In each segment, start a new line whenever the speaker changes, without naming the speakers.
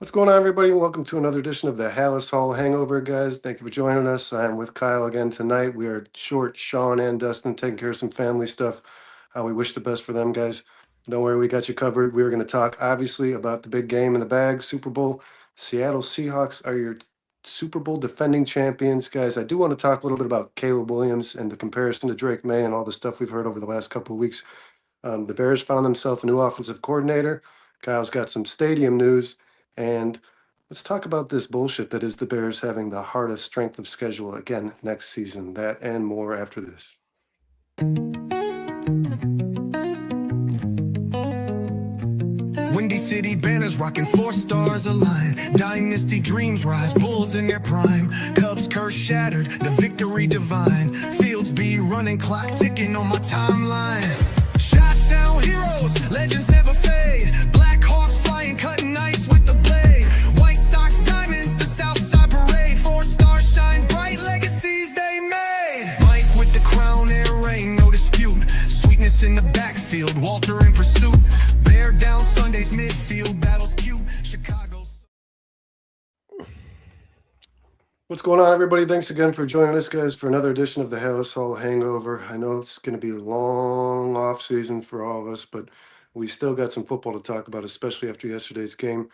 What's going on, everybody? Welcome to another edition of the Halas Hangover, guys. Thank you for joining us. I'm with Kyle again tonight. We are short Sean and Dustin taking care of some family stuff. We wish the best for them, guys. Don't worry, we got you covered. We are going to talk, obviously, about the big game in the bag, Super Bowl. Seattle Seahawks are your Super Bowl defending champions, guys. I do want to talk a little bit about Caleb Williams and the comparison to Drake May and all the stuff we've heard over the last couple of weeks. The Bears found themselves a new offensive coordinator. Kyle's got some stadium news. And let's talk about this bullshit that is the Bears having the hardest strength of schedule again next season. That and more after this.
Windy City banners rocking 4 stars align. Dynasty dreams rise, Bulls in their prime. Cubs curse shattered, the victory divine. Fields be running, clock ticking on my timeline. Shot-town heroes, legends never fade. Black Hawks flying, cutting ice with the blade. White Sox diamonds, the Southside parade. 4 stars shine bright, legacies they made. Mike with the crown, air rain, no dispute. Sweetness in the backfield, Walter in pursuit. Bear down Sunday's midfield, battles cute. Chicago.
What's going on, everybody? Thanks again for joining us, guys, for another edition of the Halas Hangover. I know it's going to be a long off season for all of us, but we still got some football to talk about, especially after yesterday's game.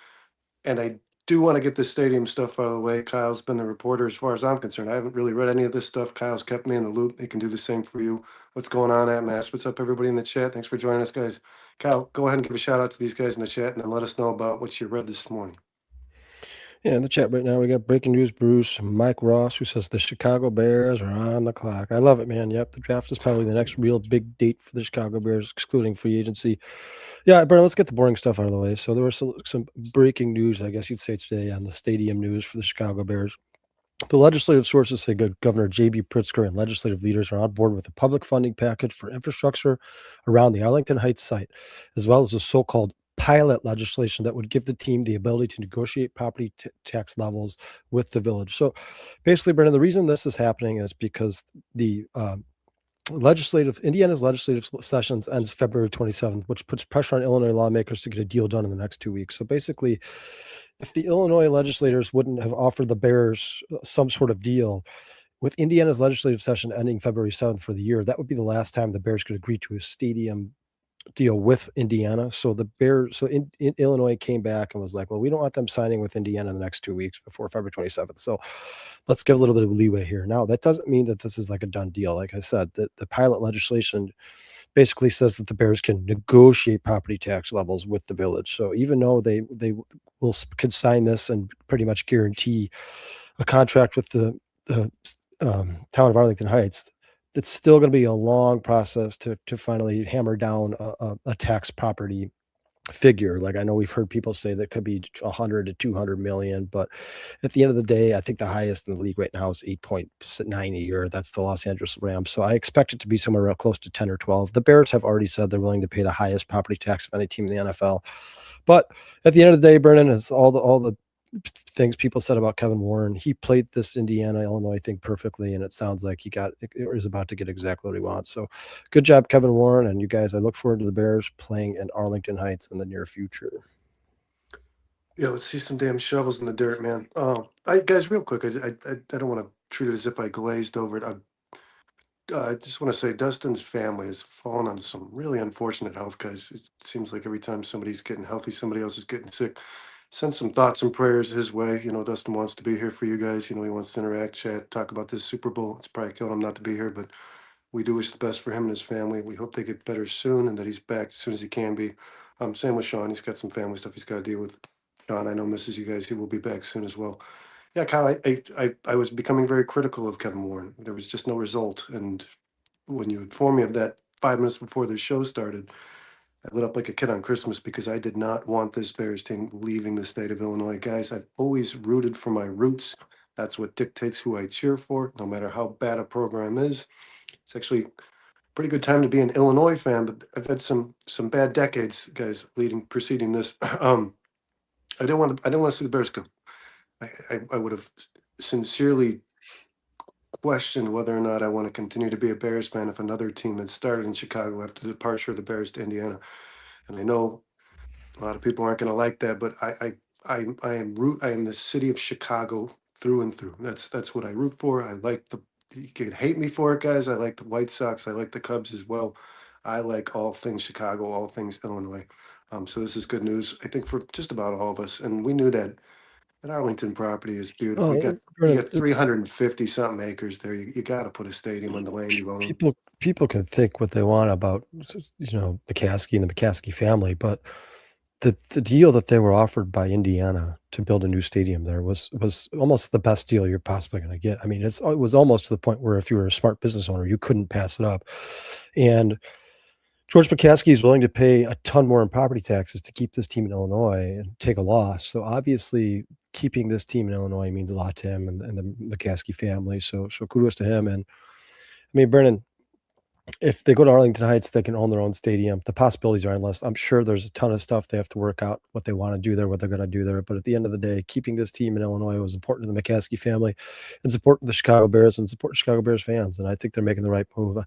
And I do want to get this stadium stuff out of the way. Kyle's been the reporter as far as I'm concerned. I haven't really read any of this stuff. Kyle's kept me in the loop. He can do the same for you. What's going on at Mass? What's up, everybody in the chat? Thanks for joining us, guys. Kyle, go ahead and give a shout out to these guys in the chat and then let us know about what you read this morning.
Yeah, in the chat right now, we got breaking news, Bruce, Mike Ross, who says the Chicago Bears are on the clock. I love it, man. Yep, the draft is probably the next real big date for the Chicago Bears, excluding free agency. Yeah, Bernard, let's get the boring stuff out of the way. So there was some breaking news, I guess you'd say, today on the stadium news for the Chicago Bears. The legislative sources say Governor J.B. Pritzker and legislative leaders are on board with a public funding package for infrastructure around the Arlington Heights site, as well as a so-called pilot legislation that would give the team the ability to negotiate property tax levels with the village. So basically, Brendan, the reason this is happening is because the Indiana's legislative sessions ends February 27th, which puts pressure on Illinois lawmakers to get a deal done in the next 2 weeks. So basically, if the Illinois legislators wouldn't have offered the Bears some sort of deal, with Indiana's legislative session ending February 7th for the year, that would be the last time the Bears could agree to a stadium deal with Indiana. So in Illinois came back and was like, well, we don't want them signing with Indiana in the next 2 weeks before February 27th. So let's give a little bit of leeway here. Now, that doesn't mean that this is like a done deal. Like I said, the pilot legislation basically says that the Bears can negotiate property tax levels with the village. So even though they could sign this and pretty much guarantee a contract with the town of Arlington Heights, it's still going to be a long process to finally hammer down a tax property figure. Like, I know we've heard people say that could be 100 to 200 million, but at the end of the day, I think the highest in the league right now is 8.9 a year. That's the Los Angeles Rams. So I expect it to be somewhere real close to 10 or 12. The Bears have already said they're willing to pay the highest property tax of any team in the NFL. But at the end of the day, Brennan, is all the things people said about Kevin Warren. He played this Indiana-Illinois thing perfectly, and it sounds like he is about to get exactly what he wants. So good job, Kevin Warren, and you guys. I look forward to the Bears playing in Arlington Heights in the near future.
Yeah, let's see some damn shovels in the dirt, man. Guys, real quick, I don't want to treat it as if I glazed over it. I just want to say Dustin's family has fallen on some really unfortunate health, guys. It seems like every time somebody's getting healthy, somebody else is getting sick. Send some thoughts and prayers his way. Dustin wants to be here for you guys. He wants to interact, chat, talk about this Super Bowl. It's probably killing him not to be here, but we do wish the best for him and his family. We hope they get better soon and that he's back as soon as he can be. Same with Sean. He's got some family stuff he's got to deal with. Sean, I know misses you guys. He will be back soon as well. Yeah, Kyle, I was becoming very critical of Kevin Warren. There was just no result. And when you informed me of that 5 minutes before the show started, I lit up like a kid on Christmas because I did not want this Bears team leaving the state of Illinois. Guys, I've always rooted for my roots. That's what dictates who I cheer for, no matter how bad a program is. It's actually a pretty good time to be an Illinois fan, but I've had some bad decades, guys, preceding this. I didn't want to see the Bears go. I would have sincerely questioned whether or not I want to continue to be a Bears fan if another team had started in Chicago after the departure of the Bears to Indiana. And I know a lot of people aren't going to like that, but I I am the city of Chicago through and through. That's what I root for. I like the You can hate me for it, guys. I like the White Sox. I like the Cubs as well. I like all things Chicago, all things Illinois. So this is good news, I think, for just about all of us. And we knew that Arlington property is beautiful.
Oh,
You
Brennan,
got
it's
350 something acres there. You got to put a stadium on the land you own.
people can think what they want about McCaskey and the McCaskey family, but the deal that they were offered by Indiana to build a new stadium there was almost the best deal you're possibly going to get. I mean, it was almost to the point where if you were a smart business owner, you couldn't pass it up. And George McCaskey is willing to pay a ton more in property taxes to keep this team in Illinois and take a loss. So obviously, keeping this team in Illinois means a lot to him and the McCaskey family. So kudos to him. And I mean, Brennan, if they go to Arlington Heights, they can own their own stadium. The possibilities are endless. I'm sure there's a ton of stuff they have to work out, what they want to do there, what they're going to do there. But at the end of the day, keeping this team in Illinois was important to the McCaskey family. It's important to the Chicago Bears and it's important to Chicago Bears fans. And I think they're making the right move.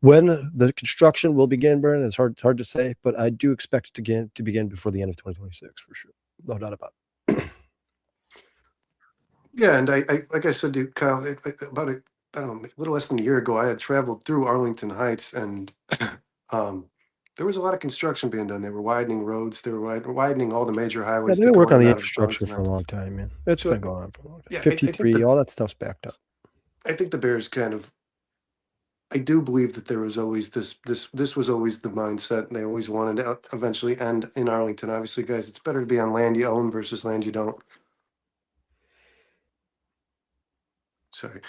When the construction will begin, Brennan, it's hard to say, but I do expect it to begin before the end of 2026 for sure. No doubt about it.
Yeah, and I like I said to you, Kyle, about I don't know, a little less than a year ago, I had traveled through Arlington Heights, and um, there was a lot of construction being done. They were widening roads. They were widening all the major
Yeah,
highways
they've
that
been
go in
working on
and
the
out of
infrastructure
Arlington
for a
Heights.
long time, man. It's
So
been going on for a long time.
yeah, I think
53, all that stuff's backed up.
I think the Bears kind of. I do believe that there was always this was always the mindset, and they always wanted to eventually end in Arlington. Obviously, guys, it's better to be on land you own versus land you don't. Sorry.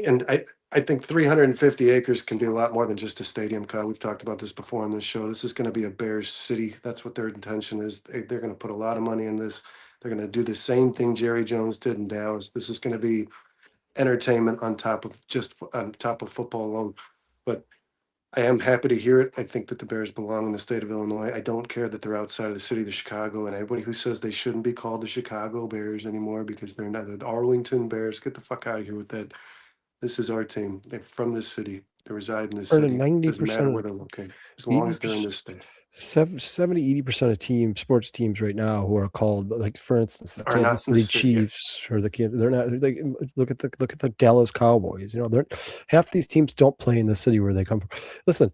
And I think 350 acres can be a lot more than just a stadium, Kyle. We've talked about this before on this show. This is going to be a Bears city. That's what their intention is. They're going to put a lot of money in this. They're going to do the same thing Jerry Jones did in Dallas. This is going to be entertainment on top of on top of football alone. But I am happy to hear it. I think that the Bears belong in the state of Illinois. I don't care that they're outside of the city of Chicago. And anybody who says they shouldn't be called the Chicago Bears anymore because they're not the Arlington Bears, get the fuck out of here with that. This is our team. They're from this city. They reside in this
Brennan,
city.
ninety
Doesn't matter
percent
where
of
they're located, as long as they're in
80%,
this state.
70, 80% of sports teams right now who are called, like for instance, the
Are not
Kansas
in
City
this city yet.
Chiefs or they're not. Look at the Dallas Cowboys. They're half these teams don't play in the city where they come from. Listen,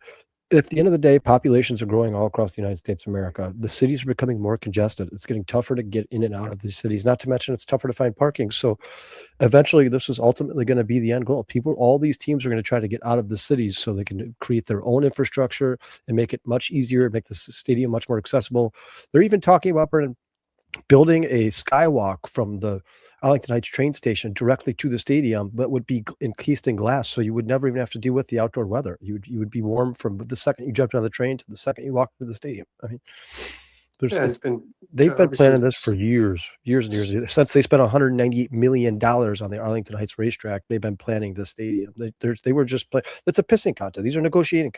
at the end of the day, populations are growing all across the United States of America. The cities are becoming more congested. It's getting tougher to get in and out of these cities, not to mention it's tougher to find parking. So eventually this is ultimately going to be the end goal. All these teams are going to try to get out of the cities so they can create their own infrastructure and make it much easier, make the stadium much more accessible. They're even talking about building a skywalk from the Arlington Heights train station directly to the stadium, but would be encased in glass, so you would never even have to deal with the outdoor weather. You would be warm from the second you jumped on the train to the second you walked to the stadium. I mean,
Yeah, and
they've been
obviously,
planning this for years and years. Since they spent $198 million on the Arlington Heights racetrack, they've been planning this stadium. They were just playing. It's a pissing contest. These are negotiation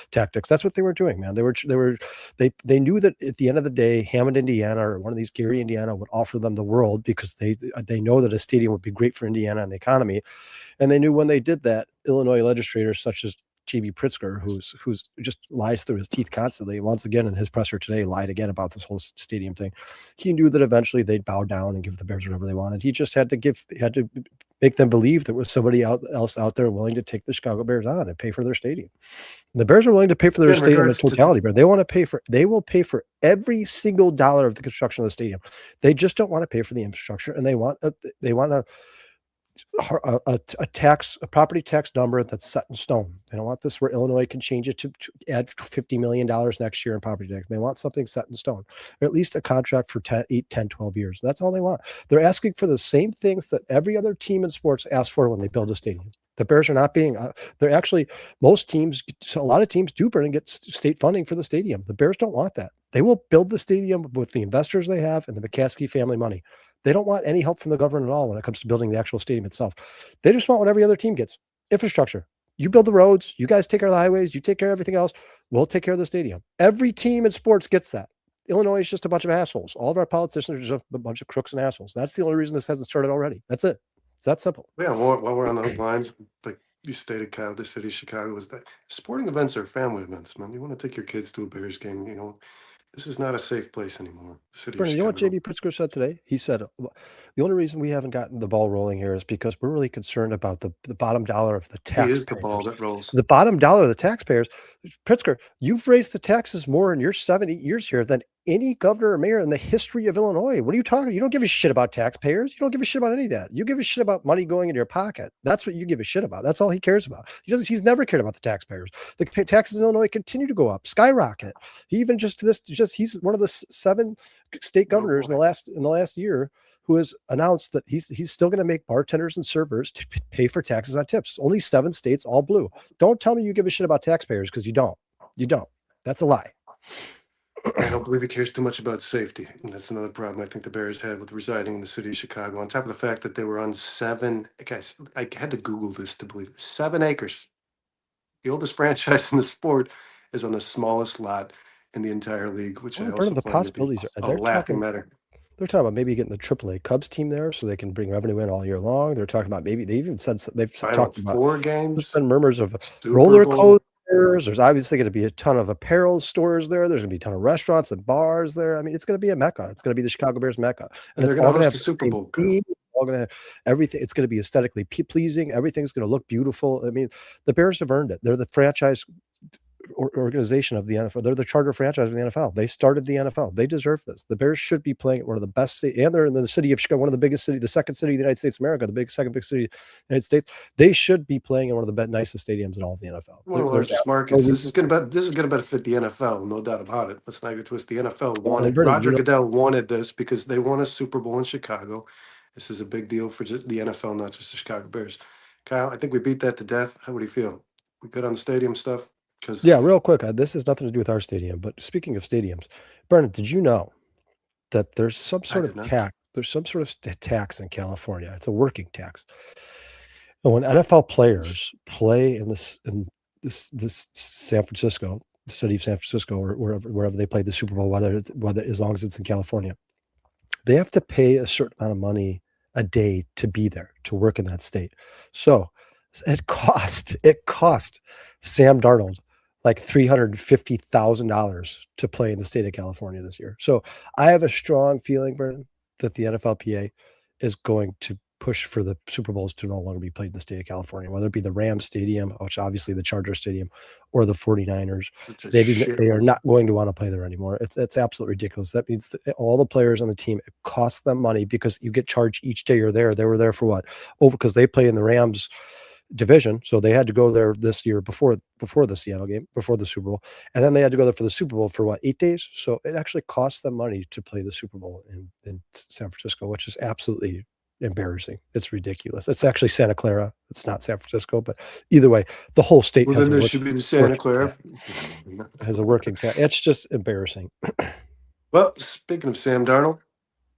tactics. That's what they were doing, man. They knew that at the end of the day, Hammond, Indiana, or one of these Gary, Indiana, would offer them the world because they know that a stadium would be great for Indiana and the economy. And they knew when they did that, Illinois legislators such as J.B. Pritzker, who's just lies through his teeth constantly. Once again, in his presser today, lied again about this whole stadium thing. He knew that eventually they'd bow down and give the Bears whatever they wanted. He just had to make them believe there was somebody else out there willing to take the Chicago Bears on and pay for their stadium. The Bears are willing to pay for their stadium in totality, but they will pay for every single dollar of the construction of the stadium. They just don't want to pay for the infrastructure, and they want a property tax number that's set in stone. They don't want this where Illinois can change it to add $50 million next year in property tax. They want something set in stone, or at least a contract for 8, 10, 12 years. That's all they want. They're asking for the same things that every other team in sports asks for when they build a stadium. The Bears are not being, they're actually, a lot of teams do burn and get state funding for the stadium. The Bears don't want that. They will build the stadium with the investors they have and the McCaskey family money. They don't want any help from the government at all when it comes to building the actual stadium itself. They just want what every other team gets. Infrastructure. You build the roads. You guys take care of the highways. You take care of everything else. We'll take care of the stadium. Every team in sports gets that. Illinois is just a bunch of assholes. All of our politicians are just a bunch of crooks and assholes. That's the only reason this hasn't started already. That's it. It's that simple.
Yeah, while we're on those lines, like you stated, Kyle, the city of Chicago is that sporting events are family events, man. You want to take your kids to a Bears game, This is not a safe place anymore. The city of
Brennan, you know what
Chicago.
JB Pritzker said today? He said, the only reason we haven't gotten the ball rolling here is because we're really concerned about the bottom dollar of the
He is the ball
taxpayers.
that rolls.
The bottom dollar of the taxpayers. Pritzker, you've raised the taxes more in your 7, 8 years here than any governor or mayor in the history of Illinois. What are you talking? You don't give a shit about taxpayers. You don't give a shit about any of that. You give a shit about money going in your pocket. That's what you give a shit about. That's all he cares about. He's never cared about the taxpayers. The taxes in Illinois continue to go up, skyrocket. He even he's one of the 7 state governors in the last year who has announced that he's still going to make bartenders and servers to pay for taxes on tips. Only 7 states, all blue. Don't tell me you give a shit about taxpayers, because you don't. You don't. That's a lie.
I don't believe he cares too much about safety. And that's another problem I think the Bears had with residing in the city of Chicago. On top of the fact that they were on 7, guys, I had to Google this to believe it. 7 acres. The oldest franchise in the sport is on the smallest lot in the entire league, which I
Well,
also
Brennan, the
find to be
possibilities are
a laughing matter.
they're talking about maybe getting the AAA Cubs team there so they can bring revenue in all year long. They're talking about maybe they've
Final
talked about,
4
there's
games,
been murmurs of
Super
roller
Bowl.
coasters. There's obviously going to be a ton of apparel stores there. There's going to be a ton of restaurants and bars there. I mean, it's going to be a mecca. It's going to be the Chicago Bears mecca, and
And they're
it's
going to
all going to
host
have
the
the
Super
same
Bowl.
theme. All going to have everything. It's going to be aesthetically pleasing. Everything's going to look beautiful. I mean, the Bears have earned it. They're the franchise organization of the NFL. They're the charter franchise of the NFL. They started the NFL. They deserve this. The Bears should be playing at one of the best cities, and they're in the city of Chicago, one of the biggest city, the second city of the United States of America, the second big city of the United States. They should be playing in one of the nicest stadiums in all of the NFL.
One of the
There's
largest
no
markets.
reason.
This is going to benefit the NFL, no doubt about it. Let's not get twisted. The NFL
Well, and
wanted
Brendan,
Roger Goodell wanted this because they won a Super Bowl in Chicago. This is a big deal for just the NFL, not just the Chicago Bears. Kyle, I think we beat that to death. How would you feel? We good on the stadium stuff? Because
yeah, real quick, this has nothing to do with our stadium, but speaking of stadiums, Brendan, did you know that there's some
I
sort
did
of
not.
tax? There's some sort of tax in California. It's a working tax. And when NFL players play in this San Francisco, the city of San Francisco, or wherever they play the Super Bowl, whether as long as it's in California, they have to pay a certain amount of money a day to be there, to work in that state. So it cost Sam Darnold like $350,000 to play in the state of California this year. So I have a strong feeling, Brendan, that the NFLPA is going to push for the Super Bowls to no longer be played in the state of California, whether it be the Rams Stadium, which obviously the Charger Stadium, or the 49ers.
It's a
They are
shithole.
not going to want to play there anymore. It's absolutely ridiculous. That means that all the players on the team, it costs them money because you get charged each day you're there. They were there for what? Because they play in the Rams division, so they had to go there this year before the Seattle game, before the Super Bowl, and then they had to go there for the Super Bowl for what, 8 days. So it actually cost them money to play the Super Bowl in San Francisco, which is absolutely embarrassing. It's ridiculous. It's actually Santa Clara. It's not San Francisco, but either way, the whole state
Well,
has
then
a
there should be the Santa
working
Clara.
tax. It's just embarrassing.
Well, speaking of Sam Darnold,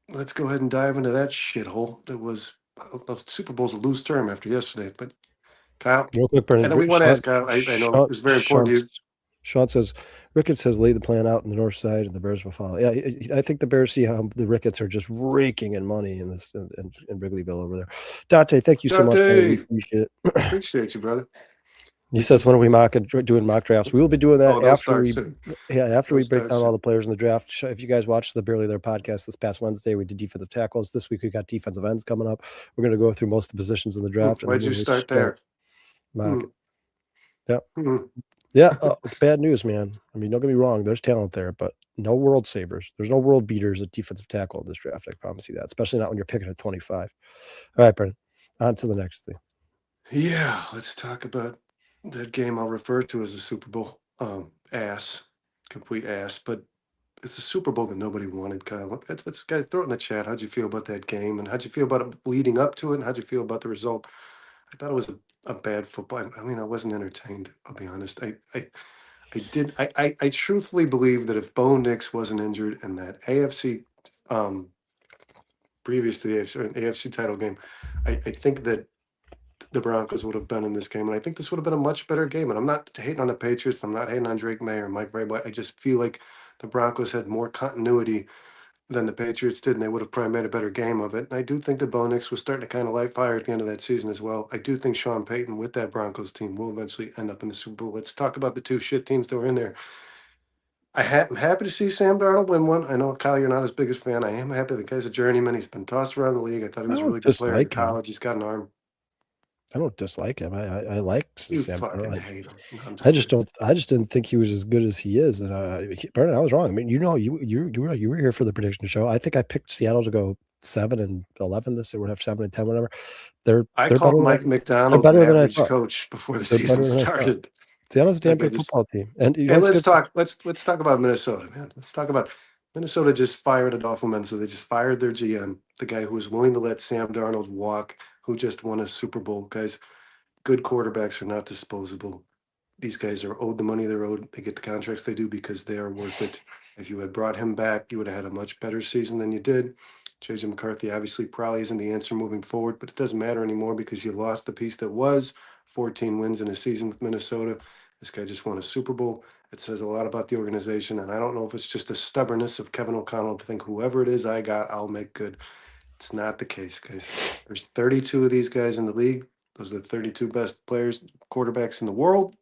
let's go ahead and dive into that shithole. That was the Super Bowl's a loose term after yesterday, but Kyle,
Real quick,
and
Brendan.
then we want to ask Kyle. I know it's very important to you.
Sean says, Ricketts has laid the plan out on the north side, and the Bears will follow. Yeah, I think the Bears see how the Ricketts are just raking in money in Wrigleyville over there. Dante, thank you so much, brother. We
Dante,
appreciate it.
appreciate you, brother.
He says, when are we doing mock drafts? We will be doing that
Oh, they'll
after
start
we,
soon.
after
They'll
we break
start
down all
soon.
the players in the draft. If you guys watched the Barely There podcast this past Wednesday, we did defensive tackles. This week we got defensive ends coming up. We're going to go through most of the positions in the draft.
Why'd you start there?
Mock. Yeah.
Hmm.
Yeah, bad news, man. I mean, don't get me wrong. There's talent there, but no world savers. There's no world beaters at defensive tackle in this draft. I promise you that, especially not when you're picking at 25. All right, Brendan, on to the next thing.
Yeah, let's talk about that game I'll refer to as the Super Bowl. Ass, complete ass. But it's a Super Bowl that nobody wanted, Kyle. Let's guys throw it in the chat. How'd you feel about that game, and how'd you feel about it leading up to it, and how'd you feel about the result? I thought it was a bad football. I mean, I wasn't entertained. I'll be honest. I truthfully believe that if Bo Nix wasn't injured in that AFC, um, previous to the AFC title game, I think that the Broncos would have been in this game, and I think this would have been a much better game. And I'm not hating on the Patriots. I'm not hating on Drake May or Mike Vrabel. I just feel like the Broncos had more continuity than the Patriots did, and they would have probably made a better game of it. And I do think that Bo Nix was starting to kind of light fire at the end of that season as well. I do think Sean Payton with that Broncos team will eventually end up in the Super Bowl. Let's talk about the two shit teams that were in there. I'm happy to see Sam Darnold win one. I know, Kyle, you're not his biggest fan. I am happy. The guy's a journeyman. He's been tossed around the league. I thought he
I
was a really
don't
good player in
dislike him.
college. He's got an arm.
I don't dislike him. I like
You
Sam
fucking
Darnold.
hate him. No, I'm
I
just
just
kidding.
don't. I just didn't think he was as good as he is. And Brennan, I was wrong. I mean, you were here for the prediction show. I think I picked Seattle to go 7-11 this year, whatever, 7-10, whatever. They're
I
they're better
called
than
Mike
they're
McDonald an
better than I
average
thought.
coach before the
They're
season
better than I thought.
started.
Seattle's a damn
Like I
good
just
football team, and you know
Hey,
what's
let's
good?
talk. Let's talk about Minnesota, man. Let's talk about Minnesota. Just fired Adolfo Mensa. They just fired their GM, the guy who was willing to let Sam Darnold walk, who just won a Super Bowl. Guys, good quarterbacks are not disposable. These guys are owed the money they're owed. They get the contracts they do because they are worth it. If you had brought him back, you would have had a much better season than you did. JJ McCarthy obviously probably isn't the answer moving forward, but it doesn't matter anymore because you lost the piece that was 14 wins in a season with Minnesota. This guy just won a Super Bowl. It says a lot about the organization, and I don't know if it's just a stubbornness of Kevin O'Connell to think whoever it is I got, I'll make good. It's not the case, guys. There's 32 of these guys in the league. Those are the 32 best players, quarterbacks in the world.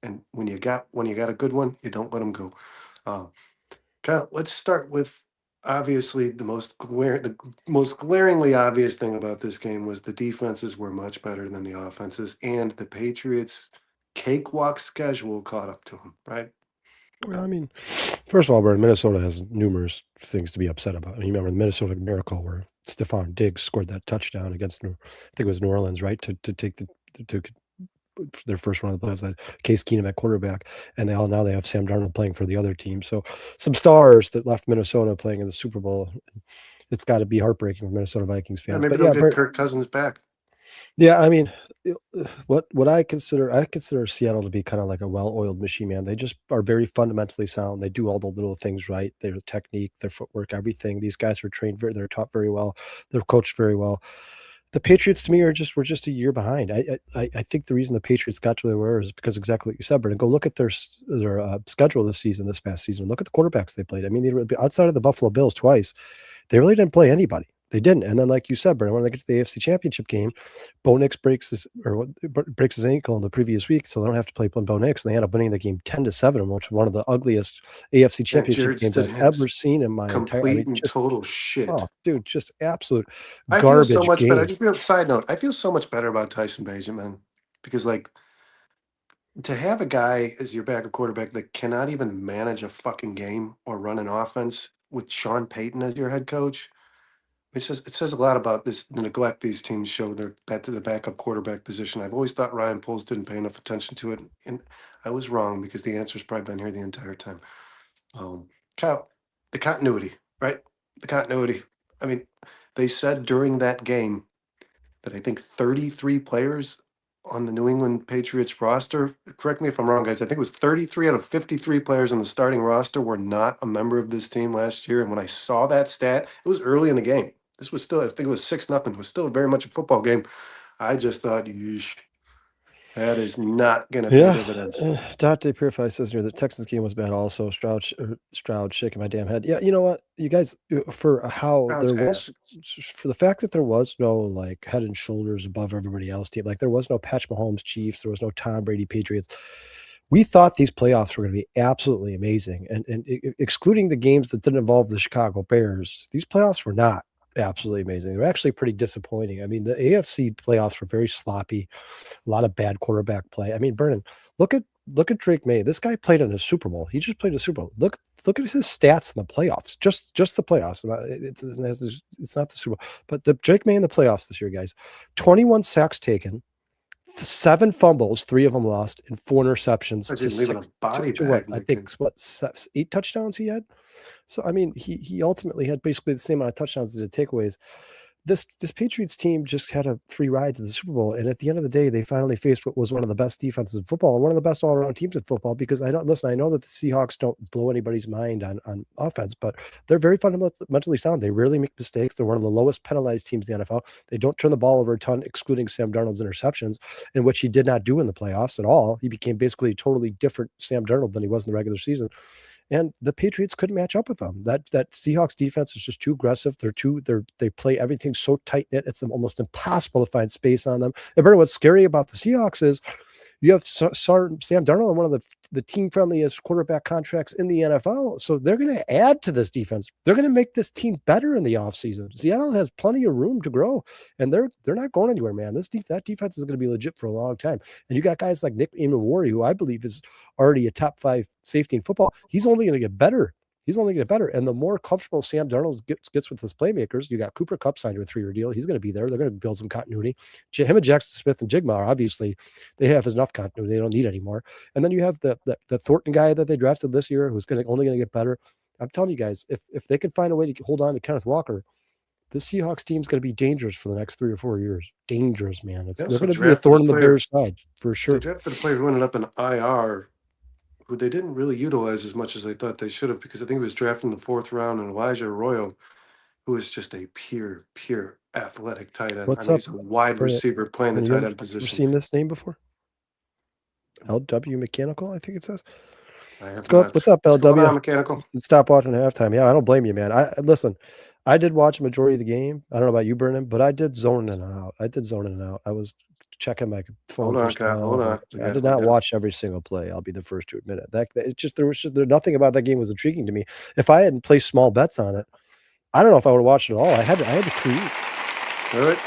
And when you got a good one, you don't let them go. Uh, Kyle, let's start with obviously the most glaringly obvious thing about this game was the defenses were much better than the offenses, and the Patriots' cakewalk schedule caught up to them. Right?
Well, I mean, first of all, Minnesota has numerous things to be upset about. I mean, remember the Minnesota Miracle where Stephon Diggs scored that touchdown against I think it was New Orleans, right, to take to their first run of the playoffs. That Case Keenum at quarterback, and they have Sam Darnold playing for the other team. So some stars that left Minnesota playing in the Super Bowl. It's got to be heartbreaking for Minnesota Vikings
Yeah,
fans.
maybe
But
they'll
yeah,
get Kirk Cousins back.
yeah, I mean, what I consider Seattle to be kind of like a well-oiled machine, man. They just are very fundamentally sound. They do all the little things right. Their technique, their footwork, everything. These guys are trained they're taught very well. They're coached very well. The Patriots to me were just a year behind. I think the reason the Patriots got to where they were is because exactly what you said, Brendan. Go look at their schedule this past season. Look at the quarterbacks they played. I mean, they were outside of the Buffalo Bills twice. They really didn't play anybody. They didn't. And then, like you said, Brendan, when they get to the AFC Championship game, Bo Nix breaks his ankle in the previous week, so they don't have to play Bo Nix. And they end up winning the game 10-7, which was one of the ugliest AFC
Yeah,
Championship
Jared
games I've ever
Stidham's
seen in my entire. I
complete
mean,
and
just
total shit.
oh, dude, just absolute
I feel so
garbage
much better. I
game.
just feel side note. I feel so much better about Tyson Bagent, man, because like to have a guy as your backup quarterback that cannot even manage a fucking game or run an offense with Sean Payton as your head coach, it says a lot about this the neglect these teams show their back to the backup quarterback position. I've always thought Ryan Poles didn't pay enough attention to it, and I was wrong because the answer's probably been here the entire time. Um, Kyle, the continuity, right? The continuity. I mean, they said during that game that I think 33 players on the New England Patriots roster, correct me if I'm wrong, guys, I think it was 33 out of 53 players on the starting roster were not a member of this team last year. And when I saw that stat, it was early in the game. This was still, I think it was 6-0. It was still very much a football game. I just thought, yeesh, that is not going to pay
Yeah,
dividends.
Dante Purify says here the Texans game was bad. Also, Stroud shaking my damn head. Yeah, you know what, you guys, for how
Crowd's
there was,
ass.
for the fact that there was no like head and shoulders above everybody else team, like there was no Patch Mahomes Chiefs, there was no Tom Brady Patriots. We thought these playoffs were going to be absolutely amazing, and excluding the games that didn't involve the Chicago Bears, these playoffs were not absolutely amazing. They were actually pretty disappointing. I mean, the AFC playoffs were very sloppy. A lot of bad quarterback play. I mean, Vernon, look at Drake May. This guy played in a Super Bowl. He just played a Super Bowl. Look at his stats in the playoffs. Just the playoffs. It's not the Super Bowl, but the Drake May in the playoffs this year, guys. 21 sacks taken, 7 fumbles, 3 of them lost, and 4 interceptions
I
to
didn't leave it a
6
body
to what
bag.
I think 8 touchdowns he had. So I mean, he ultimately had basically the same amount of touchdowns as the takeaways. This Patriots team just had a free ride to the Super Bowl, and at the end of the day, they finally faced what was one of the best defenses in football and one of the best all-around teams in football. Because I know that the Seahawks don't blow anybody's mind on offense, but they're very fundamentally sound. They rarely make mistakes. They're one of the lowest penalized teams in the NFL. They don't turn the ball over a ton, excluding Sam Darnold's interceptions, in which he did not do in the playoffs at all. He became basically a totally different Sam Darnold than he was in the regular season. And the Patriots couldn't match up with them. That Seahawks defense is just too aggressive. They play everything so tight knit. It's almost impossible to find space on them. And Bernard, what's scary about the Seahawks is You have Sam Darnold on one of the team friendliest quarterback contracts in the NFL. So they're going to add to this defense. They're going to make this team better in the offseason. Seattle has plenty of room to grow, and they're not going anywhere, man. That defense is going to be legit for a long time. And you got guys like Nick Imawari, who I believe is already a top 5 safety in football. He's only going to get better. He's only going to get better. And the more comfortable Sam Darnold gets with his playmakers, you got Cooper Kupp signed to a 3-year deal. He's going to be there. They're going to build some continuity. Him and Jackson Smith and Jigma, obviously, they have enough continuity. They don't need any more. And then you have the Thornton guy that they drafted this year, who's only going to get better. I'm telling you guys, if they can find a way to hold on to Kenneth Walker, this Seahawks team is going to be dangerous for the next 3 or 4 years. Dangerous, man. They're going to be a thorn in the Bears' side for sure.
They drafted a player who ended up in IR, who they didn't really utilize as much as they thought they should have, because I think he was drafted in the 4th round, and Elijah Arroyo, who is just a pure athletic tight end.
What's up?
He's a wide receiver playing the tight end position.
Ever seen this name before? LW Mechanical, I think it says.
I have
What's up, LW?
Mechanical.
Stop watching halftime. Yeah, I don't blame you, man. Listen. I did watch a majority of the game. I don't know about you, Brennan, but I did zone in and out. I was checking my phone for stuff.
Hold on.
I did not watch every single play. I'll be the first to admit it. Nothing about that game was intriguing to me. If I hadn't placed small bets on it, I don't know if I would have watched it all. I had to create.
All right.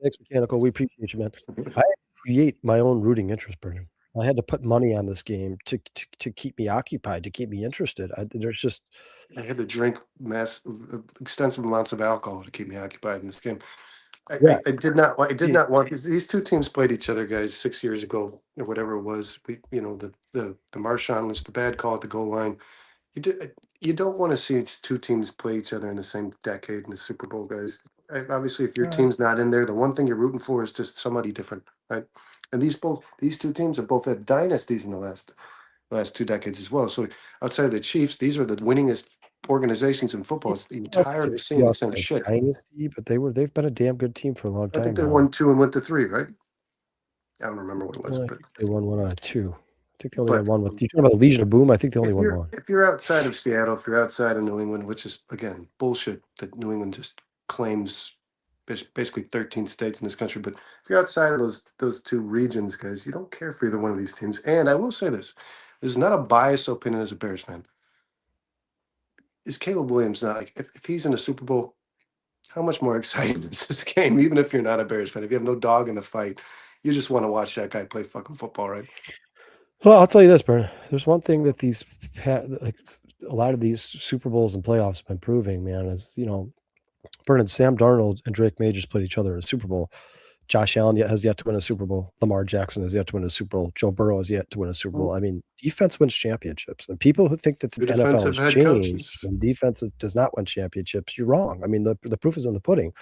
Thanks, Mechanical. We appreciate you, man. I had to create my own rooting interest, Brennan. I had to put money on this game to keep me occupied, to keep me interested. I
had to drink extensive amounts of alcohol to keep me occupied in this game. I did not want these two teams played each other, guys, 6 years ago or whatever it was. The Marshawn was the bad call at the goal line. You don't want to see these two teams play each other in the same decade in the Super Bowl, guys. Obviously, if your team's not in there, the one thing you're rooting for is just somebody different, right? And these two teams have both had dynasties in the last 2 decades as well. So outside of the Chiefs, these are the winningest organizations in football. It's the entire same shit.
Dynasty, but they've been a damn good team for a long time.
I think they won 2 and went to 3, right? I don't remember what it was.
I think they won 1 out of 2. I think they only won 1 with you. Talking about the Legion of Boom, I think they only won 1.
If you're outside of Seattle, if you're outside of New England, which is again bullshit that New England just claims basically 13 states in this country, but if you're outside of those 2 regions, guys, you don't care for either one of these teams. And I will say this is not a biased opinion as a Bears fan. Is Caleb Williams not, like, if he's in a Super Bowl, how much more exciting is this game? Even if you're not a Bears fan, if you have no dog in the fight, you just want to watch that guy play fucking football, right?
Well, I'll tell you this, Bern. There's one thing that a lot of these Super Bowls and playoffs have been proving, man, is, Bernard, Sam Darnold and Drake May just played each other in a Super Bowl. Josh Allen has yet to win a Super Bowl. Lamar Jackson has yet to win a Super Bowl. Joe Burrow has yet to win a Super Bowl. I mean, defense wins championships. And people who think that the NFL has changed and defensive does not win championships, you're wrong. I mean, the proof is in the pudding.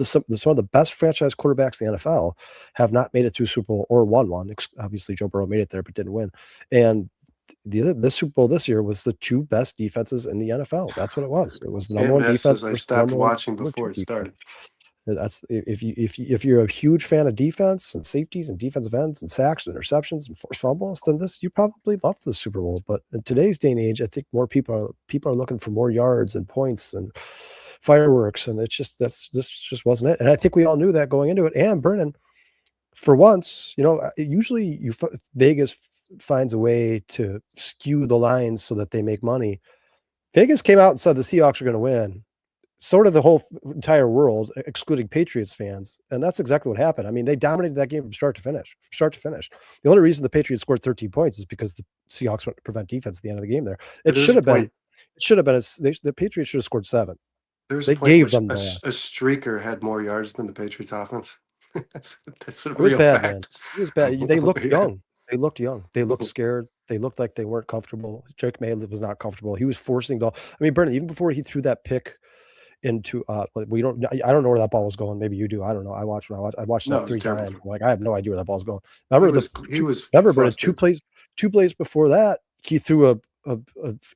Some of the best franchise quarterbacks in the NFL have not made it through Super Bowl or won one. Obviously, Joe Burrow made it there but didn't win. And the Super Bowl this year was the 2 best defenses in the NFL. That's what it was. It was the number 1 defense.
I stopped watching before it started.
That's if you're a huge fan of defense and safeties and defensive ends and sacks and interceptions and forced fumbles, then you probably love the Super Bowl. But in today's day and age, I think more people are looking for more yards and points and fireworks, and this just wasn't it. And I think we all knew that going into it. And Brennan, for once, usually Vegas finds a way to skew the lines so that they make money. Vegas came out and said the Seahawks are going to win. Sort of the whole entire world, excluding Patriots fans. And that's exactly what happened. I mean, they dominated that game from start to finish. The only reason the Patriots scored 13 points is because the Seahawks went to prevent defense at the end of the game there. The Patriots should have scored 7. They gave them
a streaker had more yards than the Patriots offense. that's a
it was
real
bad,
fact.
man. It was bad. They looked young. They looked young. They looked scared. They looked like they weren't comfortable. Drake May was not comfortable. He was forcing the ball. I mean, Brennan, even before he threw that pick into I don't know where that ball was going. Maybe you do. I don't know. I watched that 3 times. Like, I have no idea where that ball was going. Remember two plays before that, he threw a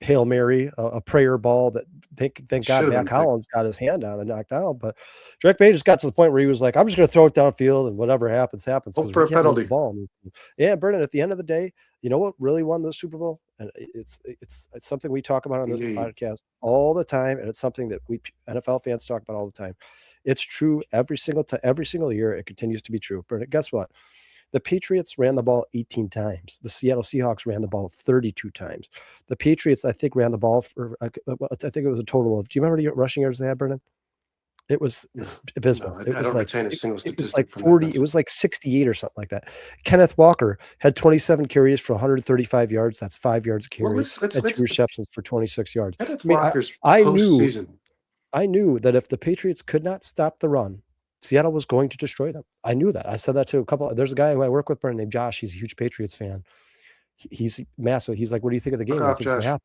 Hail Mary, a prayer ball that thank God Mac Hollins got his hand on and knocked down. But Drake May just got to the point where he was like, I'm just going to throw it downfield and whatever happens.
Hope for a penalty.
Ball. Yeah, Brennan, at the end of the day, you know what really won the Super Bowl? And it's something we talk about on this podcast all the time, and it's something that we NFL fans talk about all the time. It's true every single year. It continues to be true. Brennan, guess what? The Patriots ran the ball 18 times. The Seattle Seahawks ran the ball 32 times. The Patriots, I think, ran the ball for, I think it was a total of, do you remember the rushing yards they had, Brennan? It was
No,
abysmal.
no,
It
I
was
don't
like
retain a single
it was like
statistic from that.
40, it was like 68 or something like that. Kenneth Walker had 27 carries for 135 yards. That's 5 yards a
Well,
carry and two receptions for 26 yards.
Kenneth
I mean,
Walker's
I knew
postseason.
I knew that if the Patriots could not stop the run, Seattle was going to destroy them. I knew that. I said that to a couple. There's a guy who I work with, named Josh. He's a huge Patriots fan. He's massive. He's like, "What do you think of the
Fuck
game? What do you
off,
think's going to
Josh.
happen?"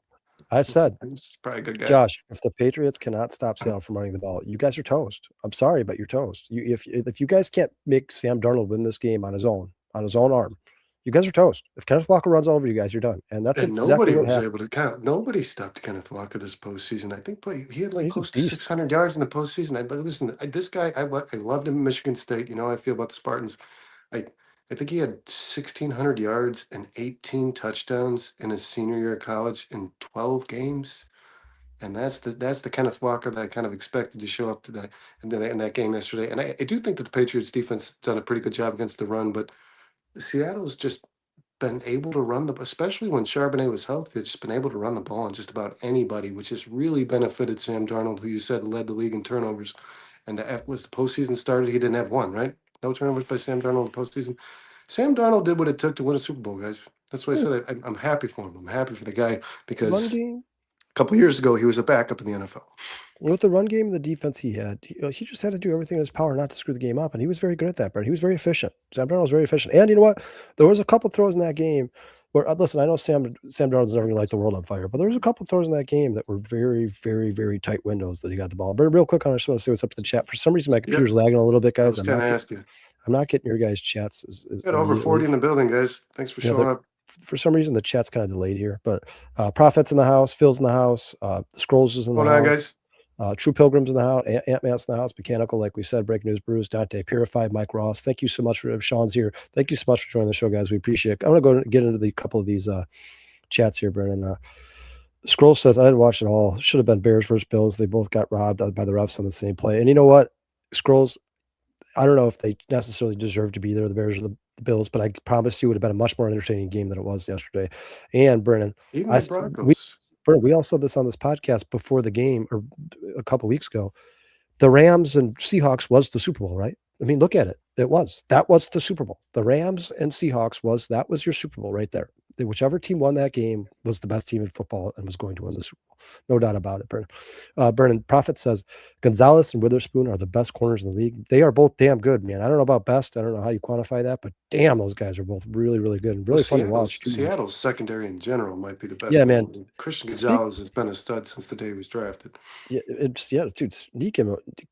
I said,
He's probably a good guy.
Josh, if the Patriots cannot stop Seattle from running the ball, you guys are toast. I'm sorry, but you're toast. If you guys can't make Sam Darnold win this game on his own arm, you guys are toast. If Kenneth Walker runs all over you guys, you're done. And that's
And
exactly
nobody
what
was
happened.
able to count. Nobody stopped Kenneth Walker this postseason. I think he had like
He's a
close to
beast.
600 yards in the postseason. Listen, this guy, I loved him in Michigan State. You know how I feel about the Spartans. I I think he had 1,600 yards and 18 touchdowns in his senior year of college in 12 games. And that's the Kenneth Walker that I kind of expected to show up today in that game yesterday. And I do think that the Patriots defense done a pretty good job against the run, but Seattle's just been able to run especially when Charbonnet was healthy, they've just been able to run the ball on just about anybody, which has really benefited Sam Darnold, who you said led the league in turnovers. And was the postseason started, he didn't have one, right? No turnovers by Sam Darnold in the postseason. Sam Darnold did what it took to win a Super Bowl, guys. That's why I said I'm happy for him. I'm happy for the guy
Run
because
game.
a couple of years ago he was a backup in the NFL.
With the run game and the defense he had, he just had to do everything in his power not to screw the game up, and he was very good at that, Brett. He was very efficient. Sam Darnold was very efficient. And you know what? There was a couple throws in that game where, listen, I know Sam Darnold's never going to light the world on fire, but there was a couple throws in that game that were very, very, very tight windows that he got the ball. But real quick, I just want to say what's up to the chat. For some reason, my computer's lagging a little bit,
I
guys.
was going to ask you.
I'm not getting your guys' chats
Got over 40 in the building, guys. Thanks for showing up.
For some reason, the chat's kind of delayed here, but Prophet's in the house, Phil's in the house, Scrolls is in the house.
Guys.
True Pilgrims in the house, Ant-Man's in the house, Mechanical, like we said, Breaking News, Bruce, Dante, Purified, Mike Ross. Thank you so much for Sean's here. Thank you so much for joining the show, guys. We appreciate it. I'm going to go get into the couple of these chats here, Brennan. Scroll says, I didn't watch it all. Should have been Bears versus Bills. They both got robbed by the refs on the same play. And you know what? Scrolls, I don't know if they necessarily deserve to be there, the Bears or the Bills, but I promise you it would have been a much more entertaining game than it was yesterday. And Brennan,
even the Broncos.
We all said this on this podcast before the game or a couple weeks ago. The Rams and Seahawks was the Super Bowl, right? I mean, look at it. That was the Super Bowl. The Rams and Seahawks was your Super Bowl right there. Whichever team won that game was the best team in football and was going to win the Super Bowl. No doubt about it, Brennan. Brennan Prophet says Gonzalez and Witherspoon are the best corners in the league. They are both damn good, man. I don't know about best. I don't know how you quantify that, but damn, those guys are both really, really good and really fun to watch.
Seattle's secondary in general might be the best.
Yeah, man.
Christian Gonzalez has been a stud since the day he was drafted.
Yeah, dude.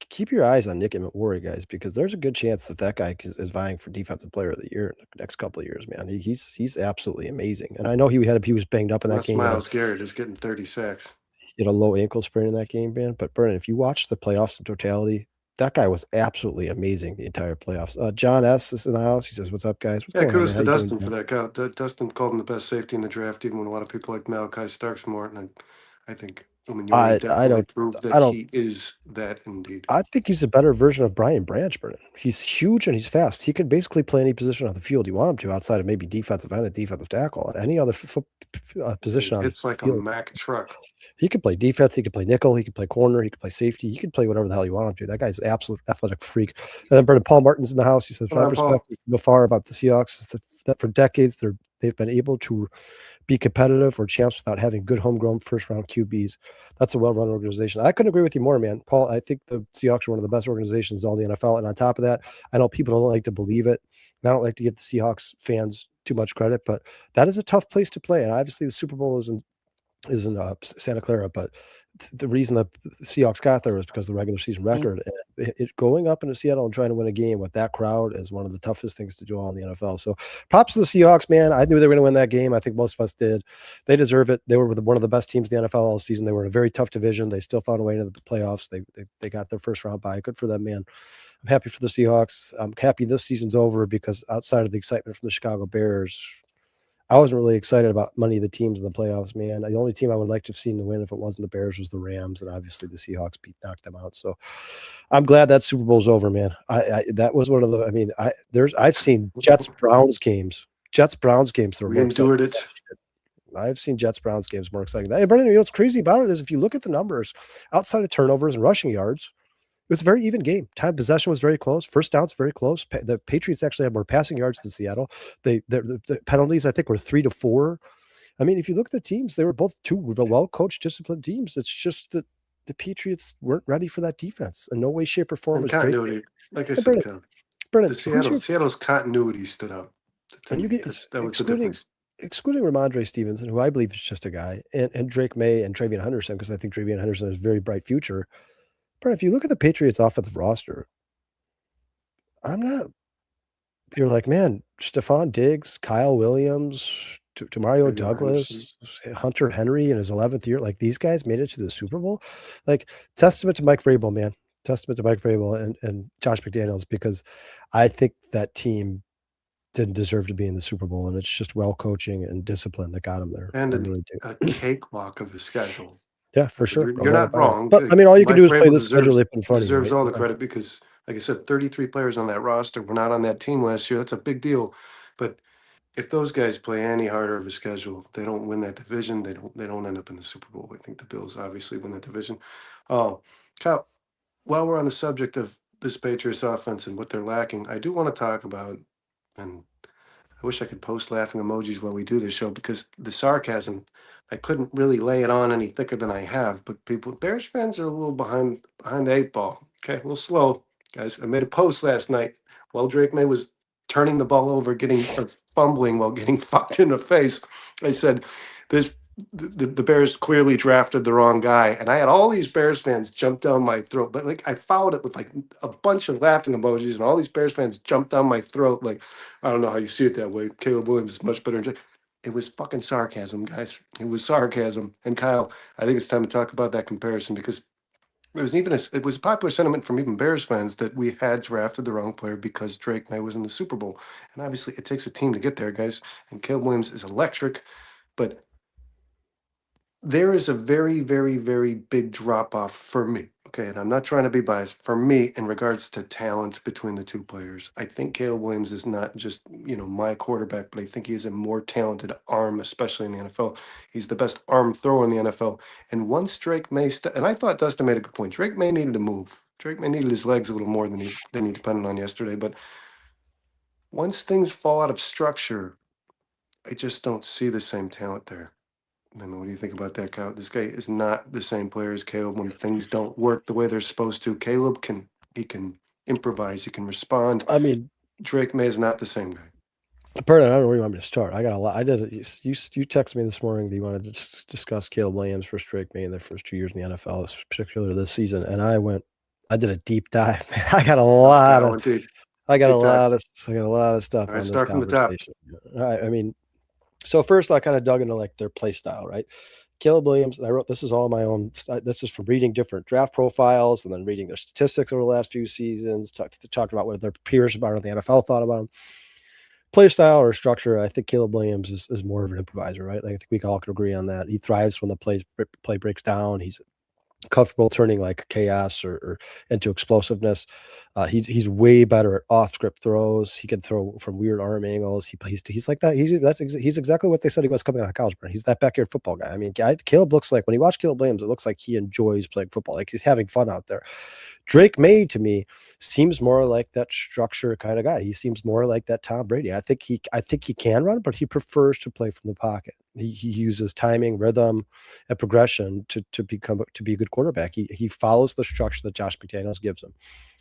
Keep your eyes on Nick Emmenwari, guys, because there's a good chance that guy is vying for Defensive Player of the Year in the next couple of years, man. He's absolutely amazing. And I know he was banged up in that game.
Miles Garrett is getting 30 sacks.
He had a low ankle sprain in that game, man. But Brennan, if you watch the playoffs in totality, that guy was absolutely amazing the entire playoffs. John S. is in the house. He says, "What's up, guys?"
Kudos to Dustin for that guy. Dustin called him the best safety in the draft, even when a lot of people like Malachi Starks more. And I think definitely proved that he is that indeed.
I think he's a better version of Brian Branch, Brennan. He's huge and he's fast. He could basically play any position on the field you want him to, outside of maybe defensive end and defensive tackle. Any other position
it's like field. A Mack truck.
He could play defense. He could play nickel. He could play corner. He could play safety. He could play whatever the hell you want him to. That guy's an absolute athletic freak. And then Brennan Paul Martin's in the house. He says, "What I've respected from afar about the Seahawks is that for decades they've been able to be competitive or champs without having good homegrown first-round QBs. That's a well-run organization." I couldn't agree with you more, man. Paul, I think the Seahawks are one of the best organizations in all the NFL. And on top of that, I know people don't like to believe it. And I don't like to give the Seahawks fans too much credit, but that is a tough place to play. And obviously the Super Bowl is in Santa Clara, but the reason that the Seahawks got there was because of the regular season record. Going up into Seattle and trying to win a game with that crowd is one of the toughest things to do all in the NFL. So props to the Seahawks, man. I knew they were going to win that game. I think most of us did. They deserve it. They were one of the best teams in the NFL all season. They were in a very tough division. They still found a way into the playoffs. They got their first round bye. Good for them, man. I'm happy for the Seahawks. I'm happy this season's over because outside of the excitement from the Chicago Bears, I wasn't really excited about many of the teams in the playoffs, man. The only team I would like to have seen to win if it wasn't the Bears was the Rams, and obviously the Seahawks knocked them out. So I'm glad that Super Bowl's over, man. I that was one of the. I mean, I've seen Jets Browns games. Jets Browns games that were
We
more exciting.
endured it.
I've seen Jets Browns games more exciting. Hey, Brendan, you know what's crazy about it is if you look at the numbers outside of turnovers and rushing yards, it was a very even game. Time possession was very close. First downs very close. The Patriots actually had more passing yards than Seattle. The penalties I think were 3-4. I mean, if you look at the teams, they were both two well coached, disciplined teams. It's just that the Patriots weren't ready for that defense in no way, shape, or form.
And
Was Drake.
continuity, like I
Hey,
said,
Brennan,
the
who's your
Seattle's continuity stood out to
and you
me.
get
That was the difference.
excluding Ramondre Stevenson, who I believe is just a guy, and Drake May and Travion Henderson, because I think Travion Henderson has a very bright future. But if you look at the Patriots offensive roster, I'm not you're like, man, Stephon Diggs, Kyle Williams, to Mario
Travion Henderson.
Douglas, Hunter Henry in his 11th year, like these guys made it to the Super Bowl. Like, testament to Mike Vrabel, man. Testament to Mike Vrabel and Josh McDaniels, because I think that team didn't deserve to be in the Super Bowl, and it's just well coaching and discipline that got them there.
And
I really do.
a cakewalk of the schedule.
Yeah, for sure.
You're not wrong.
But I mean, all you can
Mike
do is play
Vrabel
the schedule they put in front of you,
deserves
right?
all the credit because, like I said, 33 players on that roster were not on that team last year. That's a big deal. But if those guys play any harder of a schedule, they don't win that division. They don't end up in the Super Bowl. I think the Bills obviously win that division. Oh, Kyle, while we're on the subject of this Patriots offense and what they're lacking, I do want to talk about, and I wish I could post laughing emojis while we do this show because the sarcasm, I couldn't really lay it on any thicker than I have. But Bears fans are a little behind the eight ball. Okay, a little slow, guys. I made a post last night while Drake May was turning the ball over, or fumbling while getting fucked in the face. I said, "This the Bears clearly drafted the wrong guy," and I had all these Bears fans jump down my throat. But like I followed it with like a bunch of laughing emojis, and all these Bears fans jumped down my throat like. I don't know how you see it that way. Caleb Williams is much better. It was fucking sarcasm, guys. It was sarcasm. And Kyle, I think it's time to talk about that comparison because it was a popular sentiment from even Bears fans that we had drafted the wrong player because Drake May was in the Super Bowl. And obviously, it takes a team to get there, guys. And Caleb Williams is electric, but there is a very, very, very big drop off for me. Okay, and I'm not trying to be biased. For me, in regards to talent between the two players, I think Caleb Williams is not just my quarterback, but I think he is a more talented arm, especially in the NFL. He's the best arm thrower in the NFL. And once Drake May, and I thought Dustin made a good point. Drake May needed to move. Drake May needed his legs a little more than he depended on yesterday. But once things fall out of structure, I just don't see the same talent there. I mean, what do you think about that, Kyle? This guy is not the same player as Caleb when things don't work the way they're supposed to. Caleb can improvise, he can respond.
I mean,
Drake May is not the same guy.
Bernard, I don't know where you want me to start. I got a lot. I did. You texted me this morning that you wanted to discuss Caleb Williams for Drake May in their first 2 years in the NFL, particularly this season. And I did a deep dive. Man, I got a lot of stuff
All right,
on this
start from the top.
conversation. All right. I mean, so first I kind of dug into like their play style, right? Caleb Williams, and I wrote this is all my own. This is from reading different draft profiles and then reading their statistics over the last few seasons. Talked about what their peers about the NFL thought about him. Play style or structure, I think Caleb Williams is more of an improviser, right? Like I think we all can agree on that. He thrives when the play breaks down. He's comfortable turning like chaos or into explosiveness. He's way better at off script throws. He can throw from weird arm angles. He's like that. He's exactly what they said he was coming out of college. He's that backyard football guy. I mean, Caleb looks like when you watch Caleb Williams, it looks like he enjoys playing football. Like he's having fun out there. Drake May to me seems more like that structure kind of guy. He seems more like that Tom Brady. I think he can run, but he prefers to play from the pocket. He uses timing, rhythm, and progression to be a good quarterback. He follows the structure that Josh McDaniels gives him.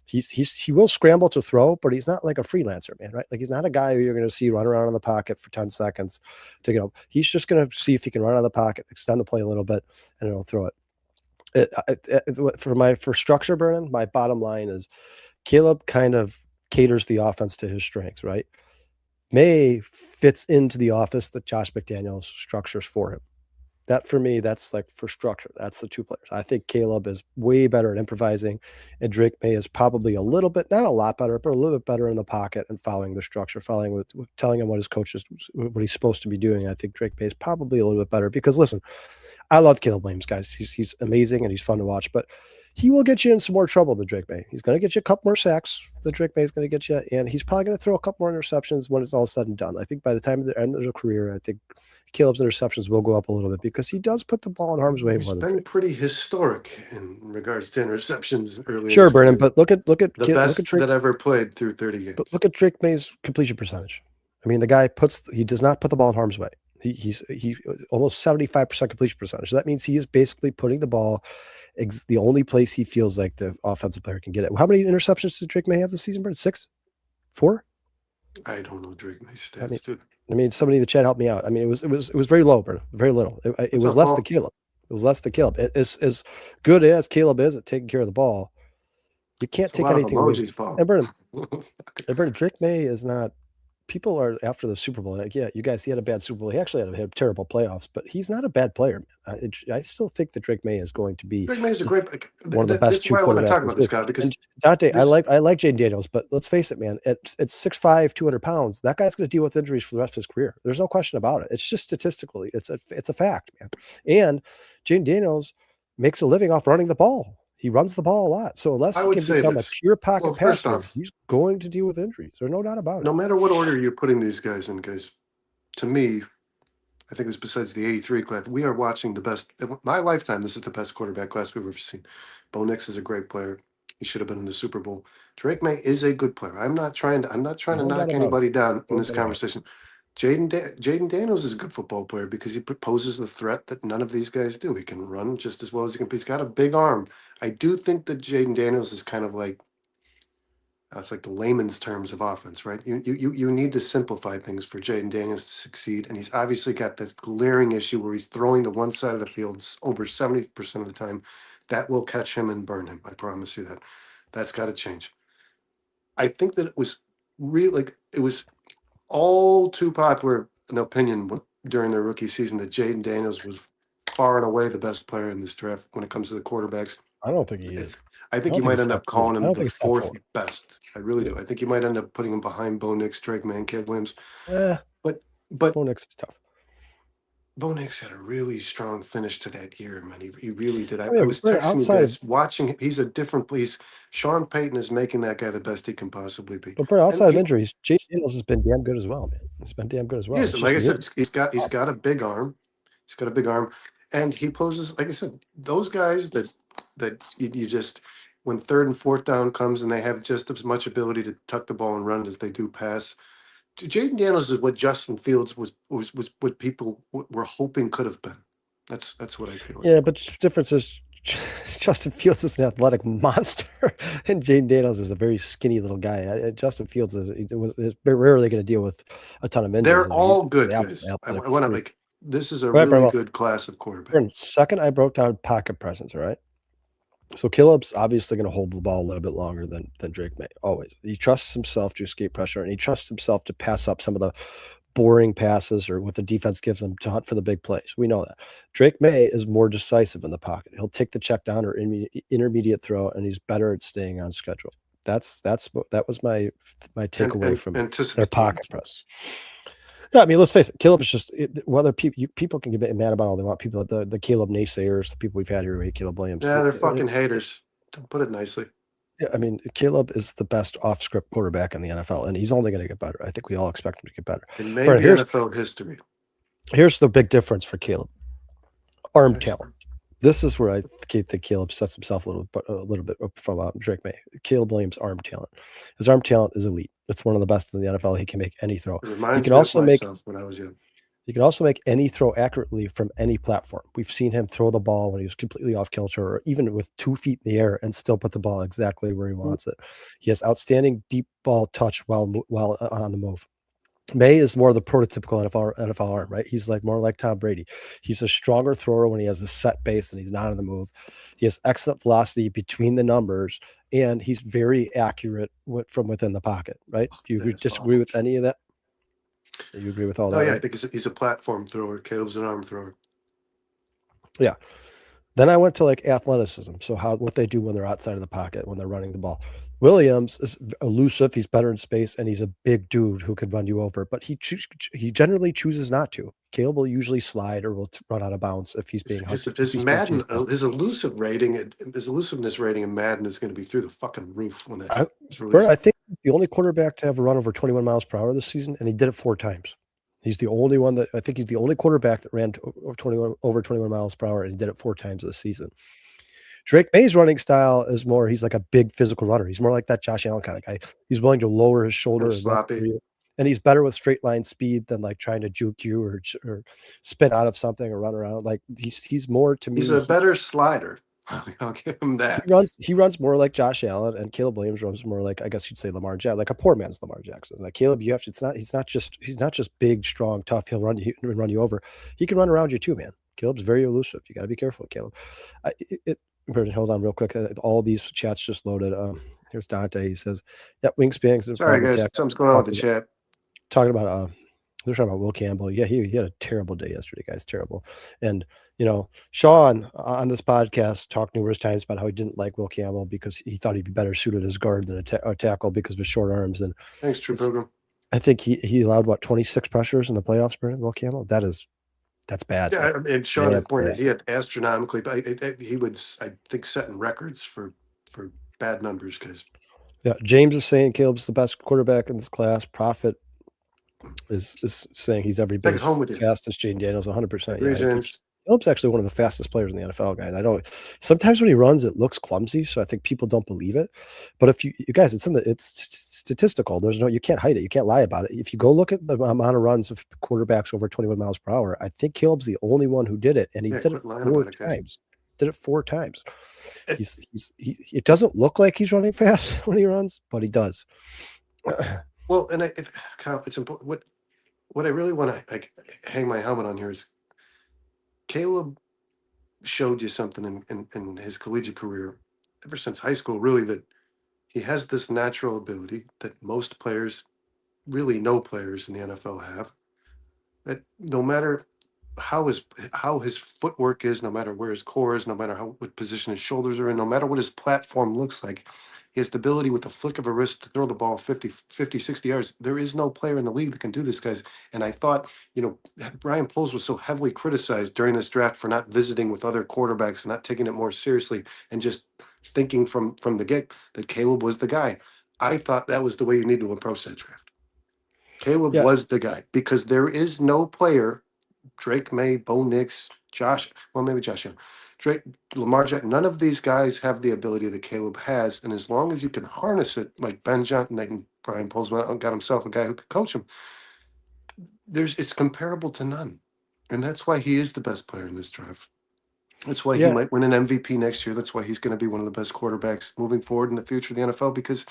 He will scramble to throw, but he's not like a freelancer, man, right? Like he's not a guy who you're going to see run around in the pocket for 10 seconds to get up. He's just going to see if he can run out of the pocket, extend the play a little bit, and it'll throw it. For structure, Vernon, my bottom line is Caleb kind of caters the offense to his strengths, right? May fits into the office that Josh McDaniels structures for him. That for me, that's like for structure. That's the two players. I think Caleb is way better at improvising, and Drake May is probably a little bit, not a lot better, but a little bit better in the pocket and following the structure, following with telling him what his coach is, what he's supposed to be doing. I think Drake May is probably a little bit better because listen, I love Caleb Williams, guys. He's amazing and he's fun to watch, but he will get you in some more trouble than Drake May. He's going to get you a couple more sacks than Drake May is going to get you, and he's probably going to throw a couple more interceptions when it's all said and done. I think by the time of the end of their career, I think Caleb's interceptions will go up a little bit because he does put the ball in harm's way
He's
more than
been
Drake.
pretty historic in regards to interceptions early in
Sure,
his
Brennan,
career.
but look at
The best
Drake.
that ever played through 30 games.
But look at Drake May's completion percentage. I mean, the guy he does not put the ball in harm's way. He's almost 75% completion percentage. So that means he is basically putting the ball the only place he feels like the offensive player can get it. How many interceptions did Drake May have this season, Brennan? 6? 4?
I don't know Drake May's stats, dude.
I mean, somebody in the chat helped me out. I mean, it was very low, Brennan. Very little. It was less than Caleb. It was less than Caleb. As good as Caleb is at taking care of the ball, you can't take anything away. And Brennan, Drake May is not. People are after the Super Bowl. Like, yeah, you guys, he had a bad Super Bowl. He actually had terrible playoffs, but he's not a bad player. I still think that Drake May is going to be
Drake May is a great
one of the best two quarterbacks.
I want to talk about this guy because
Dante, I like Jaden Daniels, but let's face it, man. At 6'5", 200 pounds, that guy's going to deal with injuries for the rest of his career. There's no question about it. It's just statistically, it's a fact, man. And Jaden Daniels makes a living off running the ball. He runs the ball a lot. So unless he can become a pure pocket passer, he's going to deal with injuries. There's no doubt about it.
No matter what order you're putting these guys in, guys, to me, I think it was besides the 83 class, we are watching the best. In my lifetime, this is the best quarterback class we've ever seen. Bo Nix is a great player. He should have been in the Super Bowl. Drake May is a good player. I'm not trying to knock anybody down in this conversation. Jaden Daniels is a good football player because he poses the threat that none of these guys do. He can run just as well as he can. He's got a big arm. I do think that Jaden Daniels is kind of like, it's like the layman's terms of offense, right? You need to simplify things for Jaden Daniels to succeed, and he's obviously got this glaring issue where he's throwing to one side of the field over 70% of the time. That will catch him and burn him. I promise you that. That's got to change. I think that it was really it was all too popular an opinion during their rookie season that Jaden Daniels was far and away the best player in this draft when it comes to the quarterbacks.
I don't think he is.
I think you might end up calling him the fourth best. I really do. I think you might end up putting him behind Bo Nix, Drake May, and Caleb Williams. But
Bo Nix is tough.
Bo Nix had a really strong finish to that year, man. He really did. I was texting you guys, watching him. He's a different place. Sean Payton is making that guy the best he can possibly be.
But outside of injuries, Jaden Daniels has been damn good as well, man. He's been damn good as well.
Yes, like I said, he's got a big arm. He's got a big arm, and he poses, like I said, those guys that you just, when third and fourth down comes and they have just as much ability to tuck the ball and run as they do pass. Jaden Daniels is what Justin Fields was what people were hoping could have been. That's what I feel.
Yeah, but the difference is Justin Fields is an athletic monster, and Jaden Daniels is a very skinny little guy. Justin Fields is rarely going to deal with a ton of injuries.
They're all good guys. I want to make this is a really good class of quarterbacks.
Second, I broke down pocket presence. All right. So Caleb's obviously going to hold the ball a little bit longer than Drake May. Always, he trusts himself to escape pressure, and he trusts himself to pass up some of the boring passes or what the defense gives him to hunt for the big plays. We know that. Drake May is more decisive in the pocket. He'll take the check down or intermediate throw, and he's better at staying on schedule. That was my takeaway from their pocket press. Yeah, I mean, let's face it. Caleb is just whether people can get mad about all they want. People, the Caleb naysayers, the people we've had here who hate Caleb Williams.
Yeah, they're fucking haters. Don't put it nicely.
Yeah, I mean, Caleb is the best off-script quarterback in the NFL, and he's only going to get better. I think we all expect him to get better.
In maybe NFL history.
Here's the big difference for Caleb: arm talent. This is where I think Caleb sets himself a little bit from Drake May. Caleb Williams' arm talent. His arm talent is elite. It's one of the best in the NFL. He can make any throw. He can also make
when I was young.
He can also make any throw accurately from any platform. We've seen him throw the ball when he was completely off kilter, or even with 2 feet in the air, and still put the ball exactly where he wants it. He has outstanding deep ball touch while on the move. May is more the prototypical NFL arm, right? He's more like Tom Brady. He's a stronger thrower when he has a set base and he's not on the move. He has excellent velocity between the numbers, and he's very accurate from within the pocket, right? Do you disagree with any of that? Do you agree with all that?
Oh, yeah, I think he's a platform thrower. Caleb's an arm thrower.
Yeah. Then I went to like athleticism. So what they do when they're outside of the pocket, when they're running the ball. Williams is elusive. He's better in space, and he's a big dude who could run you over. But he generally chooses not to. Caleb will usually slide or will run out of bounds if he's being if
His
he's being
Madden,
chased down.
his elusiveness rating in Madden is going to be through the fucking roof when that
I,
is
Bert,
released.
I think he's the only quarterback to have a run over 21 miles per hour this season, and he did it 4 times. He's the only one that I think he's the only quarterback that ran over 21 miles per hour, and he did it 4 times this season. Drake May's running style is more, he's like a big physical runner. He's more like that Josh Allen kind of guy. He's willing to lower his
Kind
shoulder
of
and run
sloppy.
through you. And he's better with straight line speed than like trying to juke you or spin out of something or run around. Like he's more to
He's
me.
a better slider. I'll give him that.
He runs more like Josh Allen, and Caleb Williams runs more like, I guess you'd say, Lamar Jackson, like a poor man's Lamar Jackson. Like Caleb, you have to. He's not just big, strong, tough. He run you over. He can run around you too, man. Caleb's very elusive. You got to be careful with Caleb. Hold on real quick. All these chats just loaded. Here's Dante. He says, "Yep, wingspans are
Sorry,
probably
guys.
tech."
Something's going on with the chat.
Talking about they're talking about Will Campbell. Yeah, he had a terrible day yesterday, guys. Terrible. And Sean on this podcast talked numerous times about how he didn't like Will Campbell because he thought he'd be better suited as guard than a tackle because of his short arms. And
Thanks, True Program.
I think he allowed 26 pressures in the playoffs. Will Campbell. That's bad.
Yeah, and Sean had pointed
bad.
he had astronomically, but he was, I think, setting records for bad numbers because.
Yeah, James is saying Caleb's the best quarterback in this class. Prophet is saying he's every bit as fast as Jaden Daniels, 100%.
Agree, James.
Phillips actually one of the fastest players in the NFL, guys. I know sometimes when he runs, it looks clumsy, so I think people don't believe it. But if you guys, it's statistical. You can't hide it. You can't lie about it. If you go look at the amount of runs of quarterbacks over 21 miles per hour, I think Caleb's the only one who did it, and he did it 4 times. Did it 4 times. It doesn't look like he's running fast when he runs, but he does.
Well, and Kyle, it's important. What I really want to hang my helmet on here is Caleb showed you something in his collegiate career, ever since high school, really, that he has this natural ability that most players, really no players in the NFL have, that no matter how his footwork is, no matter where his core is, no matter what position his shoulders are in, no matter what his platform looks like, he has the ability with the flick of a wrist to throw the ball 50, 60 yards. There is no player in the league that can do this, guys. And I thought, Ryan Poles was so heavily criticized during this draft for not visiting with other quarterbacks and not taking it more seriously and just thinking from the get that Caleb was the guy. I thought that was the way you need to approach that draft. Caleb was the guy because there is no player, Drake May, Bo Nix, maybe Josh Allen, Drake, Lamar Jackson, none of these guys have the ability that Caleb has. And as long as you can harness it, like Ben Johnson, and Brian Poles got himself a guy who could coach him, it's comparable to none. And that's why he is the best player in this draft. That's why he might win an MVP next year. That's why he's going to be one of the best quarterbacks moving forward in the future of the NFL, because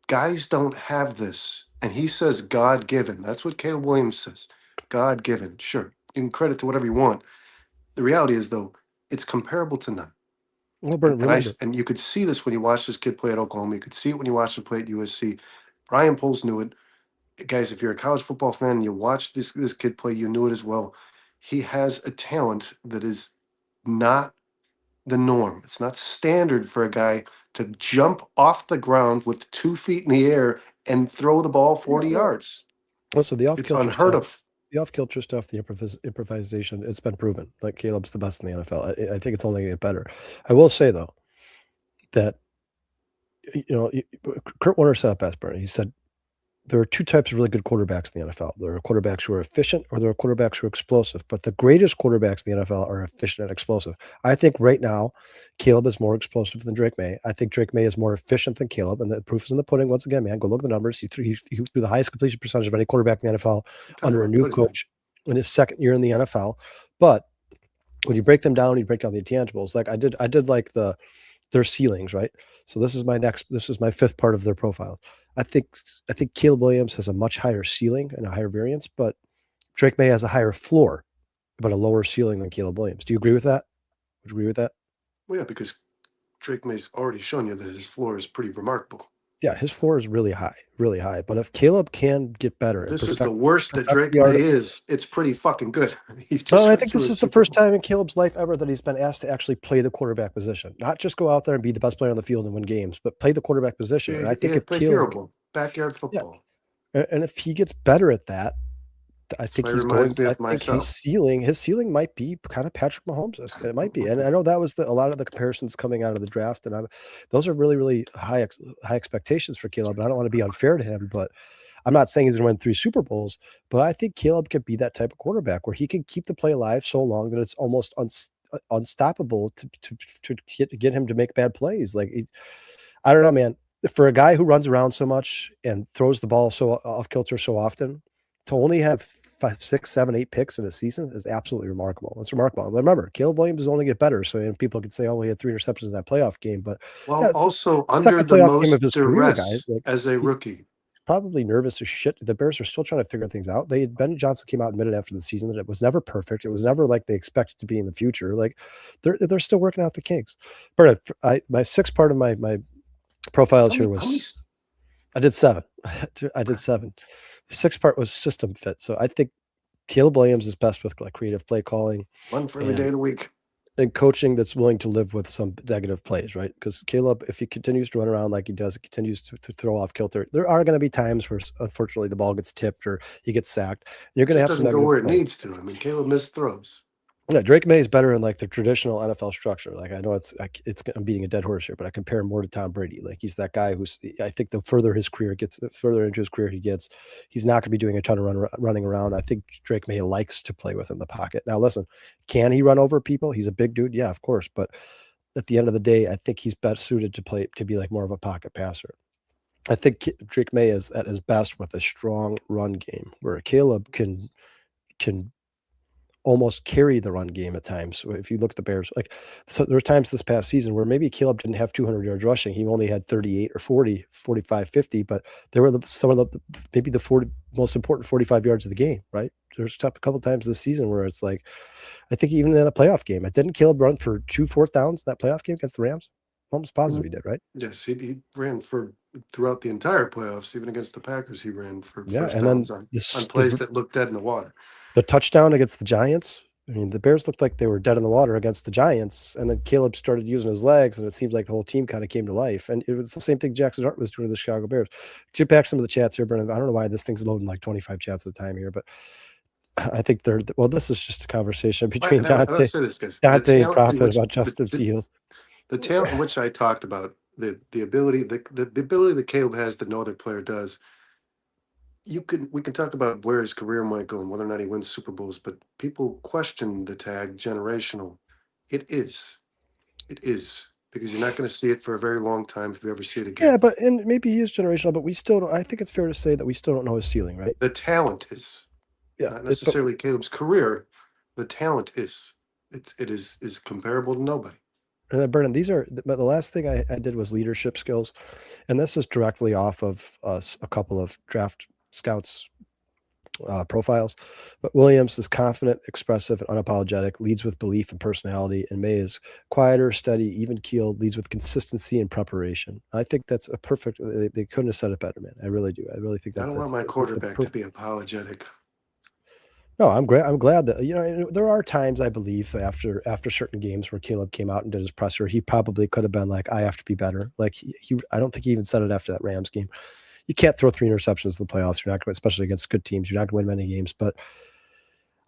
guys don't have this. And he says God-given. That's what Caleb Williams says. God-given. Sure. You can credit to whatever you want. The reality is, though, it's comparable to none. And you could see this when you watched this kid play at Oklahoma. You could see it when you watched him play at USC. Brian Poles knew it. Guys, if you're a college football fan and you watch this kid play, you knew it as well. He has a talent that is not the norm. It's not standard for a guy to jump off the ground with 2 feet in the air and throw the ball 40 yards.
Listen,
it's unheard of.
The off-kilter stuff, the improvisation, it's been proven. Like Caleb's the best in the NFL. I think it's only going to get better. I will say, though, that, Kurt Warner said it best, Bernie. He said, there are 2 types of really good quarterbacks in the NFL. There are quarterbacks who are efficient, or there are quarterbacks who are explosive. But the greatest quarterbacks in the NFL are efficient and explosive. I think right now, Caleb is more explosive than Drake May. I think Drake May is more efficient than Caleb, and the proof is in the pudding. Once again, man, go look at the numbers. He threw the highest completion percentage of any quarterback in the NFL under a new coach in his second year in the NFL. But when you break them down, you break down the intangibles. Like I did like their ceilings, right? So this is my 5th part of their profile. I think Caleb Williams has a much higher ceiling and a higher variance, but Drake May has a higher floor, but a lower ceiling than Caleb Williams. Do you agree with that? Would you agree with that?
Well, yeah, because Drake May's already shown you that his floor is pretty remarkable.
Yeah, his floor is really high, really high. But if Caleb can get better and
This is the
perfect
worst that
perfect
Drake
the art.
May is. It's pretty fucking good. He
Well,
just
I
went
think
to
this
a
is the
Super
first
Bowl.
time in Caleb's life ever that he's been asked to actually play the quarterback position, not just go out there and be the best player on the field and win games, but play the quarterback position. And I think
He
if
played
Caleb,
hero ball, backyard
yeah,
football.
and if he gets better at that, I
That's
think
why it
he's going.
reminds me
I
of
think
myself.
his ceiling might be kind of Patrick Mahomes. It might be, and I know that was a lot of the comparisons coming out of the draft, and those are really, really high expectations for Caleb. And I don't want to be unfair to him, but I'm not saying he's going to win 3 Super Bowls. But I think Caleb could be that type of quarterback where he can keep the play alive so long that it's almost unstoppable to get him to make bad plays. I don't know, man. For a guy who runs around so much and throws the ball so off kilter so often, to only have 5, 6, 7, 8 picks in a season is absolutely remarkable. It's remarkable. Remember, Caleb Williams is only get better. So people could say, "Oh, he had 3 interceptions in that playoff game," but
While
yeah, it's his
also under
second
the
playoff game of
most
his career, guys.
duress as a
He's
rookie.
probably nervous as shit. The Bears are still trying to figure things out. Ben Johnson came out and admitted after the season that it was never perfect. It was never like they expected to be in the future. They're still working out the kinks. Bernard, my sixth part of my profiles here
How many
was I did 7. I did 7. The sixth part was system fit. So I think Caleb Williams is best with like creative play calling
one for every day of the week?
and coaching that's willing to live with some negative plays, right? Because Caleb, if he continues to run around like he does, continues to throw off kilter, there are going to be times where unfortunately the ball gets tipped or he gets sacked. You're going to
Just
have some
doesn't go
negative
where it
plays.
needs to. I mean, Caleb missed throws.
Yeah, Drake May is better in like the traditional NFL structure. Like I know I'm beating a dead horse here, but I compare him more to Tom Brady. Like he's that guy who's I think the further into his career he gets, he's not going to be doing a ton of running around. I think Drake May likes to play within the pocket. Now listen, can he run over people? He's a big dude, yeah, of course. But at the end of the day, I think he's best suited to be like more of a pocket passer. I think Drake May is at his best with a strong run game, where Caleb can almost carry the run game at times. So if you look at the Bears, so there were times this past season where maybe Caleb didn't have 200 yards rushing. He only had 38 or 40, 45, 50, but they were some of the maybe the 40 most important 45 yards of the game, right? There's a couple times this season where it's like, I think even in the playoff game, didn't Caleb run for 2 fourth downs in that playoff game against the Rams? Almost positive he did, right?
Yes, he ran for throughout the entire playoffs, even against the Packers. He ran for
Yeah,
first
and then
downs on plays that looked dead in the water.
the touchdown against the Giants. I mean, the Bears looked like they were dead in the water against the Giants, and then Caleb started using his legs, and it seemed like the whole team kind of came to life. And it was the same thing Jackson Hart was doing to the Chicago Bears. Get back some of the chats here, Brennan. I don't know why this thing's loading like 25 chats at a time here, but I think this is just a conversation between
I don't say this, guys.
Dante and Prophet about Justin Fields.
The talent in which I talked about, the ability that Caleb has that no other player does. We can talk about where his career might go and whether or not he wins Super Bowls, but people question the tag generational. It is. It is. Because you're not going to see it for a very long time if you ever see it again.
Yeah, and maybe he is generational, but we still don't. I think it's fair to say that we still don't know his ceiling, right?
The talent is.
Yeah,
Not necessarily Caleb's career. The talent is. It is comparable to nobody.
And then Brennan, but the last thing I did was leadership skills, and this is directly off of a couple of draft scouts profiles. But Williams is confident, expressive, and unapologetic, leads with belief and personality, and May is quieter, steady, even keeled, leads with consistency and preparation. I think that's a perfect. They couldn't have said it better, man. I really do. I really think that.
I don't want my quarterback to be apologetic.
No, I'm great. I'm glad that there are times I believe after certain games where Caleb came out and did his presser, he probably could have been like, "I have to be better." Like I don't think he even said it after that Rams game. You can't throw 3 interceptions in the playoffs. You're not going, especially against good teams. You're not going to win many games. But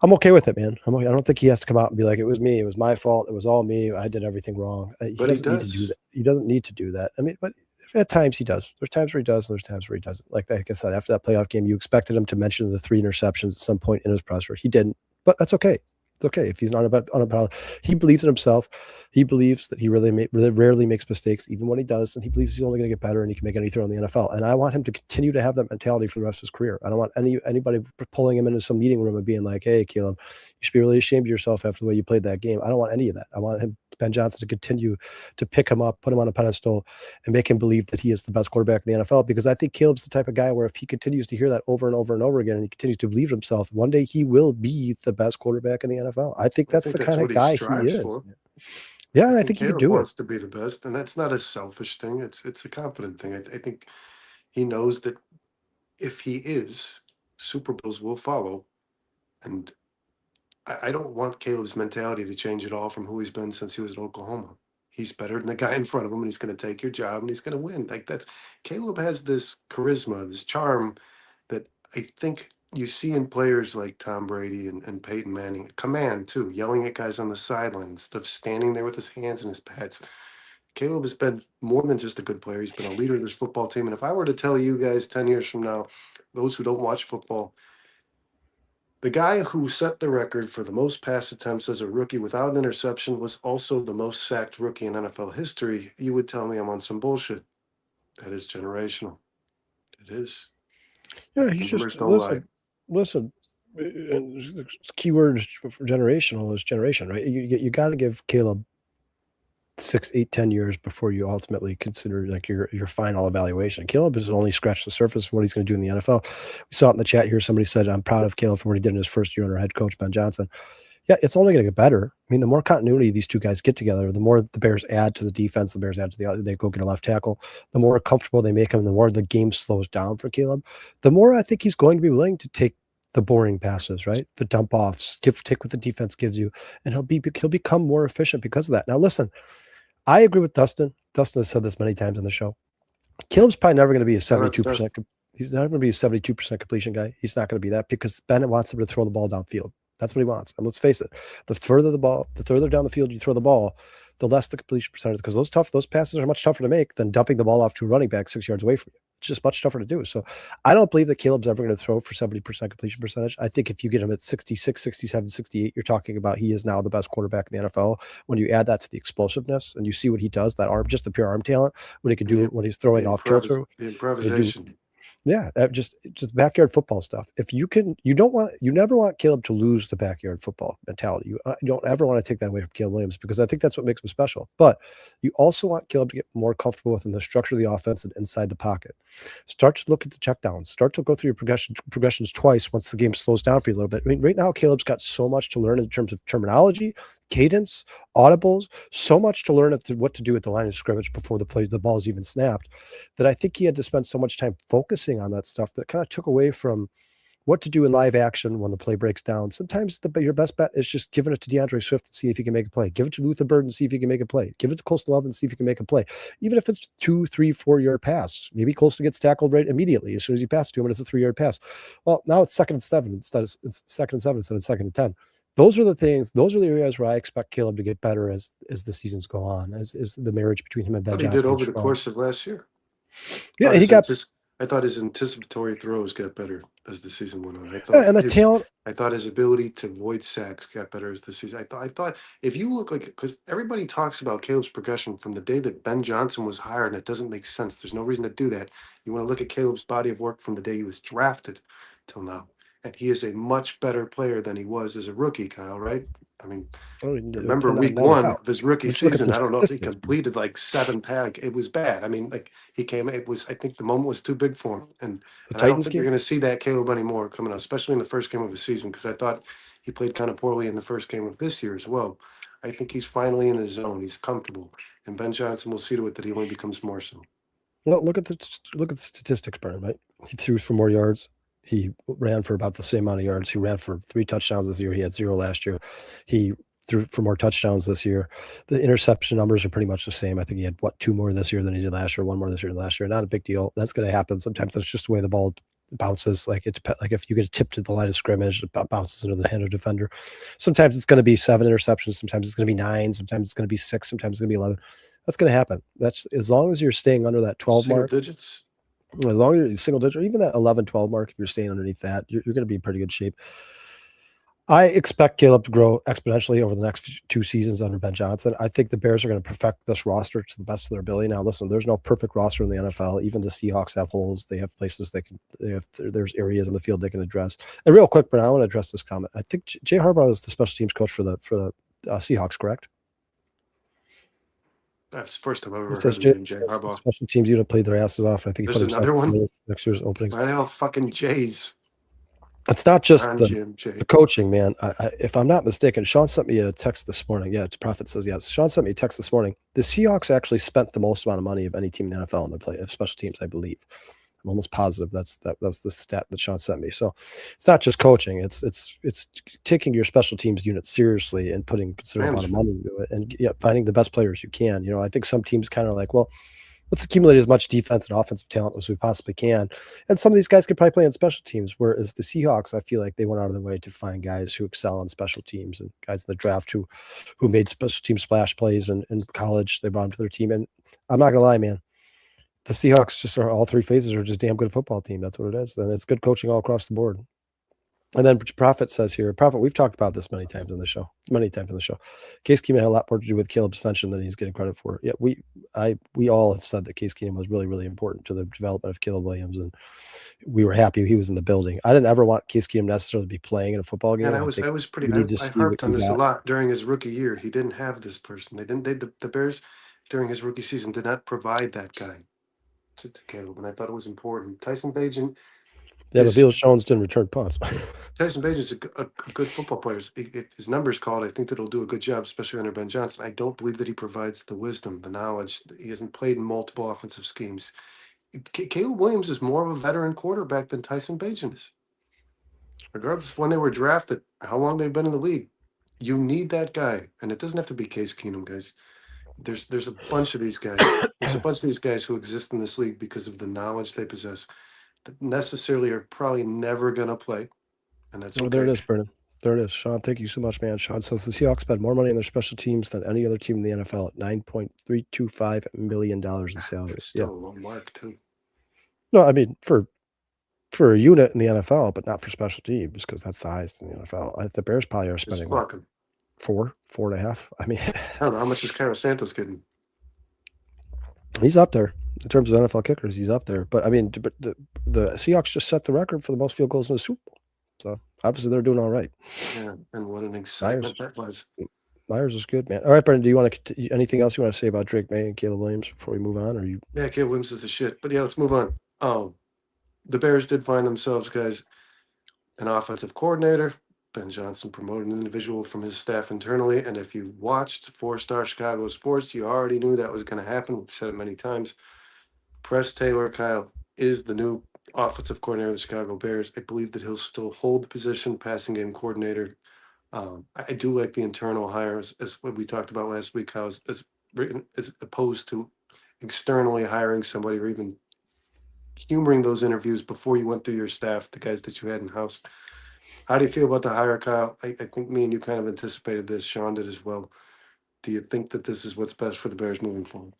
I'm okay with it, man. I don't think he has to come out and be like, "It was me. It was my fault. It was all me. I did everything wrong." He doesn't need to do that. He doesn't need to do that. I mean, but at times he does. There's times where he does, and there's times where he doesn't. Like I said, after that playoff game, you expected him to mention the 3 interceptions at some point in his presser. He didn't, but that's okay. It's okay if he's not unapologetic. He believes in himself. He believes that he really rarely makes mistakes, even when he does, and he believes he's only going to get better and he can make any throw in the NFL. And I want him to continue to have that mentality for the rest of his career. I don't want anybody pulling him into some meeting room and being like, "Hey, Caleb, you should be really ashamed of yourself after the way you played that game." I don't want any of that. I want Ben Johnson to continue to pick him up, put him on a pedestal, and make him believe that he is the best quarterback in the NFL. Because I think Caleb's the type of guy where if he continues to hear that over and over and over again, and he continues to believe in himself, one day he will be the best quarterback in the NFL. I think that's the kind of guy he is. Yeah, and I
think
think he could
Caleb
do it.
wants to be the best, and that's not a selfish thing. It's a confident thing. I think he knows that if he is, Super Bowls will follow. And I don't want Caleb's mentality to change at all from who he's been since he was at Oklahoma. He's better than the guy in front of him, and he's going to take your job, and he's going to win. Like that's Caleb has this charisma, this charm that I think you see in players like Tom Brady and Peyton Manning. Command too, yelling at guys on the sideline instead of standing there with his hands in his pads. Caleb has been more than just a good player. He's been a leader of this football team. And if I were to tell you guys 10 years from now, those who don't watch football, the guy who set the record for the most pass attempts as a rookie without an interception was also the most sacked rookie in NFL history, you would tell me I'm on some bullshit. That is generational. It is.
Yeah,
The
he's
numbers
just
don't lie.
listen. The keyword for generational is generation, right? You got to give Caleb 6, 8, 10 years before you ultimately consider like your final evaluation. Caleb has only scratched the surface of what he's going to do in the NFL. We saw it in the chat here. Somebody said, "I'm proud of Caleb for what he did in his first year under head coach Ben Johnson." Yeah, it's only going to get better. I mean, the more continuity these two guys get together, the more the Bears add to the defense, the Bears add to the they go get a left tackle, the more comfortable they make him, the more the game slows down for Caleb, the more I think he's going to be willing to take the boring passes, right? The dump offs, take what the defense gives you, and he'll become more efficient because of that. Now, listen, I agree with Dustin. Dustin has said this many times on the show. Caleb's probably never going to be a 72%. He's not going to be a 72% completion guy. He's not going to be that because Bennett wants him to throw the ball downfield. That's what he wants. And let's face it, the further down the field you throw the ball, the less the completion percentage, because those passes are much tougher to make than dumping the ball off to a running back 6 yards away from you. It's just much tougher to do. So I don't believe that Caleb's ever going to throw for 70% completion percentage. I think if you get him at 66, 67, 68, you're talking about he is now the best quarterback in the NFL. When you add that to the explosiveness and you see what he does, that arm, just the pure arm talent, what he can do when he's throwing off kilter.
The improvisation.
Yeah, just backyard football stuff. If you never want Caleb to lose the backyard football mentality. You don't ever want to take that away from Caleb Williams because I think that's what makes him special. But you also want Caleb to get more comfortable within the structure of the offense and inside the pocket. Start to look at the checkdowns. Start to go through your progressions twice once the game slows down for you a little bit. I mean, right now Caleb's got so much to learn in terms of terminology, cadence, audibles, so much to learn what to do at the line of scrimmage before the ball's even snapped, that I think he had to spend so much time focusing on that stuff that kind of took away from what to do in live action when the play breaks down. Sometimes your best bet is just giving it to DeAndre Swift and see if he can make a play. Give it to Luther Bird and see if he can make a play. Give it to Colston Love and see if he can make a play. Even if it's 2, 3, 4-yard pass. Maybe Colston gets tackled right immediately as soon as he passes to him and it's a 3-yard pass. Well, now it's 2nd and 7 instead of 2nd and 2nd and 10. Those are the things. Those are the areas where I expect Caleb to get better as the seasons go on. As the marriage between him and Ben
What he
Johnson
did over the
strong.
course of last year.
Yeah,
I thought his anticipatory throws got better as the season went on. I thought his ability to avoid sacks got better as the season. I thought if you look like, because everybody talks about Caleb's progression from the day that Ben Johnson was hired, and it doesn't make sense. There's no reason to do that. You want to look at Caleb's body of work from the day he was drafted till now, and he is a much better player than he was as a rookie, Kyle. Right? I mean, remember week one of his rookie season? I don't know if he completed like 7 tag. It was bad. I mean, like I think the moment was too big for him. And I don't think you're going to see that Caleb anymore coming up, especially in the first game of the season, because I thought he played kind of poorly in the first game of this year as well. I think he's finally in his zone. He's comfortable. And Ben Johnson will see to it that he only becomes more so.
Well, look at the statistics, Brian, right? He threw for more yards. He ran for about the same amount of yards. He ran for 3 touchdowns this year. He had 0 last year. He threw for more touchdowns this year. The interception numbers are pretty much the same. I think he had 2 more this year than he did last year, 1 more this year than last year. Not a big deal. That's going to happen. Sometimes that's just the way the ball bounces. Like if you get a tip to the line of scrimmage, it bounces into the hand of the defender. Sometimes it's going to be 7 interceptions. Sometimes it's going to be 9. Sometimes it's going to be 6. Sometimes it's going to be 11. That's going to happen. That's as long as you're staying under that 12 mark.
Digits.
As long as you're single digit, or even that 11, 12 mark, if you're staying underneath that, you're going to be in pretty good shape. I expect Caleb to grow exponentially over the next 2 seasons under Ben Johnson. I think the Bears are going to perfect this roster to the best of their ability. Now, listen, there's no perfect roster in the NFL. Even the Seahawks have holes. They have places there's areas in the field they can address. And real quick, Brian, I want to address this comment. I think Jay Harbaugh is the special teams coach for the Seahawks, correct?
That's the first time I've ever heard of Jay Harbaugh.
Special teams unit played their asses off. I think
there's another one
next year's openings.
Why the hell fucking Jays?
It's not just
on
the
Jim J.
coaching, man. If I'm not mistaken, Sean sent me a text this morning. Yeah, Prophet says yes. Sean sent me a text this morning. The Seahawks actually spent the most amount of money of any team in the NFL on their play special teams, I believe. I'm almost positive that was the stat that Sean sent me. So it's not just coaching; it's taking your special teams unit seriously and putting considerable amount of money into it, and finding the best players you can. I think some teams kind of like, well, let's accumulate as much defense and offensive talent as we possibly can. And some of these guys could probably play on special teams, whereas the Seahawks, I feel like they went out of their way to find guys who excel on special teams and guys in the draft who made special team splash plays in college. They brought them to their team. And I'm not gonna lie, man. The Seahawks just are all three phases are just damn good football team. That's what it is. And it's good coaching all across the board. And then Prophet says here, Prophet, we've talked about this many times on the show. Case Keenum had a lot more to do with Caleb's ascension than he's getting credit for. Yeah, we all have said that Case Keenum was really, really important to the development of Caleb Williams, and we were happy he was in the building. I didn't ever want Case Keenum necessarily to be playing in a football game.
And I
think
was pretty.
you need to
I
see what
harped on
you
this a
got.
lot during his rookie year. He didn't have this person. The Bears during his rookie season did not provide that guy to Caleb, and I thought it was important. Tyson Bagent
Yeah, but
is
Felix Jones didn't return punts.
Tyson Bagent's a good football player. If his numbers called, I think that he'll do a good job, especially under Ben Johnson. I don't believe that he provides the wisdom, the knowledge. He hasn't played in multiple offensive schemes. Caleb Williams is more of a veteran quarterback than Tyson Bagent is. Regardless of when they were drafted, how long they've been in the league, you need that guy, and it doesn't have to be Case Keenum, guys. There's a bunch of these guys. There's a bunch of these guys who exist in this league because of the knowledge they possess that necessarily are probably never going to play, and that's
Oh,
okay.
there it is, Brennan. There it is. Sean, thank you so much, man. Sean says the Seahawks spent more money on their special teams than any other team in the NFL at $9.325 million in salary.
It's still a low mark too.
No, I mean for a unit in the NFL, but not for special teams because that's the highest in the NFL. The Bears probably are spending what, 4.5. I mean,
I don't know how much is Cairo Santos getting.
He's up there in terms of NFL kickers. He's up there, but I mean, the Seahawks just set the record for the most field goals in the Super Bowl, so obviously they're doing all right.
Yeah, and what an excitement that was.
Myers is good, man. All right, Brendan, do you want to anything else you want to say about Drake Maye and Caleb Williams before we move on? Or you?
Yeah, Caleb Williams is the shit. But yeah, let's move on. The Bears did find themselves, guys, an offensive coordinator. Ben Johnson promoted an individual from his staff internally. And if you watched four-star Chicago sports, you already knew that was going to happen. We've said it many times. Press Taylor, Kyle, is the new offensive coordinator of the Chicago Bears. I believe that he'll still hold the position, passing game coordinator. I do like the internal hires, as what we talked about last week, how as opposed to externally hiring somebody or even humoring those interviews before you went through your staff, the guys that you had in house. How do you feel about the hire, Kyle? I think me and you kind of anticipated this. Sean did as well. Do you think that this is what's best for the Bears moving forward?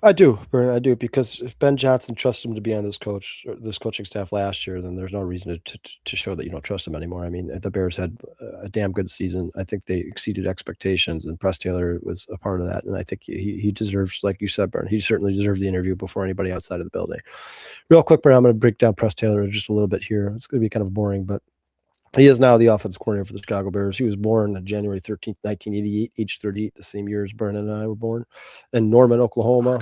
I do, Brendan. I do, because if Ben Johnson trusts him to be on this coaching staff last year, then there's no reason to show that you don't trust him anymore. I mean, the Bears had a damn good season. I think they exceeded expectations, and Press Taylor was a part of that. And I think he deserves, like you said, Brendan, he certainly deserves the interview before anybody outside of the building. Real quick, Brendan, I'm going to break down Press Taylor just a little bit here. It's going to be kind of boring, but he is now the offensive coordinator for the Chicago Bears. He was born on January 13th, 1988, age 38, the same year as Brennan and I were born, in Norman, Oklahoma.